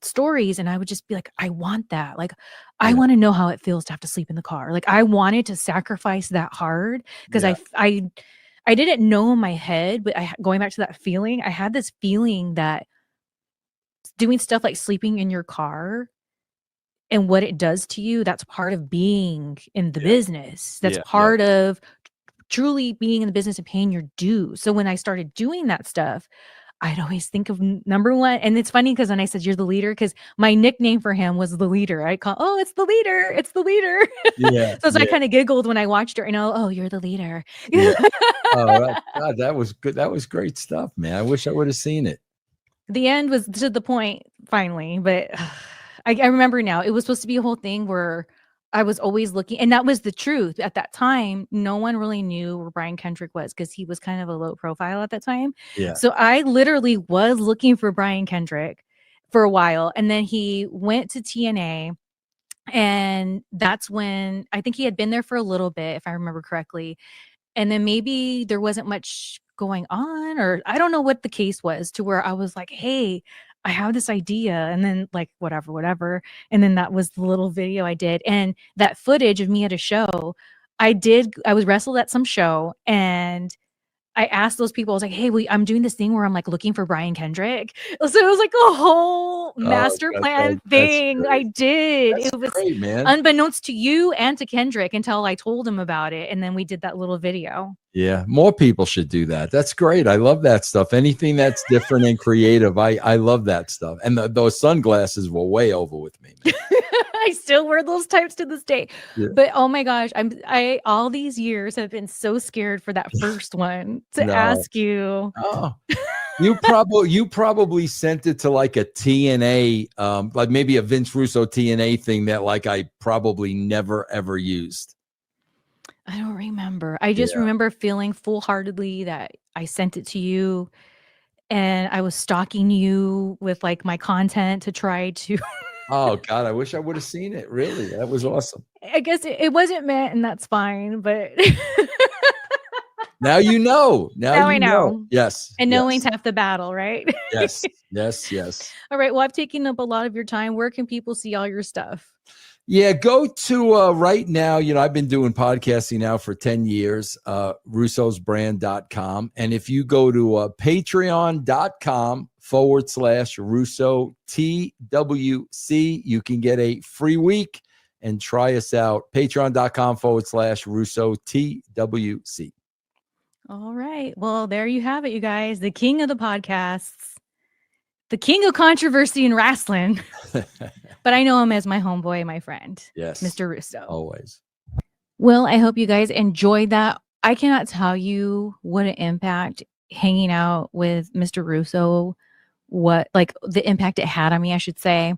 stories, and I would just be like, I want that. Like, I want to know how it feels to have to sleep in the car. Like, I wanted to sacrifice that hard because I didn't know in my head, but going back to that feeling, I had this feeling that doing stuff like sleeping in your car and what it does to you, that's part of being in the business. That's part of truly being in the business and paying your dues. So when I started doing that stuff, I'd always think of number one. And it's funny because when I said you're the leader, because my nickname for him was the leader. I call, oh, it's the leader. It's the leader. Yeah, So I yeah, kind of giggled when I watched her and oh, you're the leader. yeah. Oh, God, that was good. That was great stuff, man. I wish I would have seen it. The end was to the point finally, but I remember now it was supposed to be a whole thing where I was always looking, and that was the truth. At that time, no one really knew where Brian Kendrick was because he was kind of a low profile at that time. Yeah. So I literally was looking for Brian Kendrick for a while, and then he went to TNA, and that's when I think he had been there for a little bit, if I remember correctly. And then maybe there wasn't much going on, or I don't know what the case was, to where I was like, hey, I have this idea. And then like, whatever. And then that was the little video I did. And that footage of me at a show, I was wrestled at some show, and I asked those people, I was like, hey, I'm doing this thing where I'm like looking for Brian Kendrick. So it was like a whole Oh, master plan that's thing I great. did. That's It was great, man. unbeknownst to you and to Kendrick until I told him about it. And then we did that little video. Yeah, more people should do that. That's great. I love that stuff. Anything that's different and creative, I love that stuff. And those sunglasses were way over with me, man. I still wear those types to this day. Yeah. But oh my gosh, I all these years have been so scared for that first one to No. ask you. Oh, you probably sent it to like a TNA, like maybe a Vince Russo TNA thing that like I probably never ever used. I don't remember. I just remember feeling full-heartedly that I sent it to you, and I was stalking you with like my content to try to. Oh God, I wish I would have seen it. Really, that was awesome. I guess it wasn't meant, and that's fine. But Now you know. Now I you know. Yes. And knowing's yes, half the battle, right? yes. Yes. Yes. All right. Well, I've taken up a lot of your time. Where can people see all your stuff? Yeah, go to right now. You know, I've been doing podcasting now for 10 years, russosbrand.com. And if you go to patreon.com/Russo TWC, you can get a free week and try us out. Patreon.com/Russo TWC. All right. Well, there you have it, you guys. The king of the podcasts, the king of controversy in wrestling. But I know him as my homeboy, my friend. Yes. Mr. Russo. Always. Well, I hope you guys enjoyed that. I cannot tell you what an impact hanging out with Mr. Russo, what like the impact it had on me, I should say.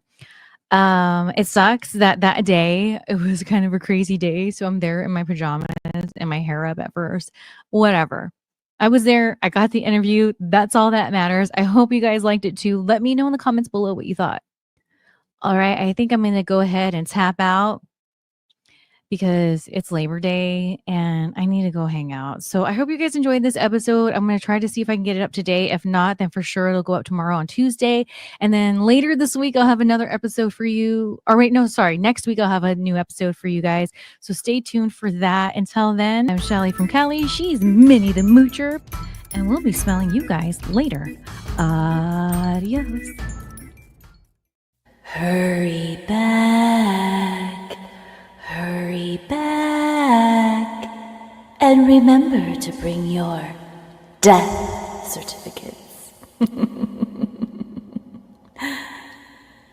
It sucks that day it was kind of a crazy day. So I'm there in my pajamas and my hair up at first. Whatever. I was there. I got the interview. That's all that matters. I hope you guys liked it too. Let me know in the comments below what you thought. All right. I think I'm going to go ahead and tap out because it's Labor Day and I need to go hang out. So I hope you guys enjoyed this episode. I'm going to try to see if I can get it up today. If not, then for sure it'll go up tomorrow on Tuesday. And then later this week, I'll have another episode for you. Or wait, no, sorry. Next week, I'll have a new episode for you guys. So stay tuned for that. Until then, I'm Shelly from Kelly. She's Minnie the Moocher. And we'll be smelling you guys later. Adios. Hurry back. Hurry back, and remember to bring your death certificates.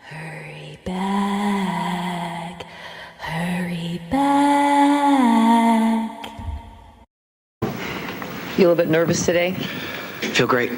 Hurry back, hurry back. You a little bit nervous today? Feel great.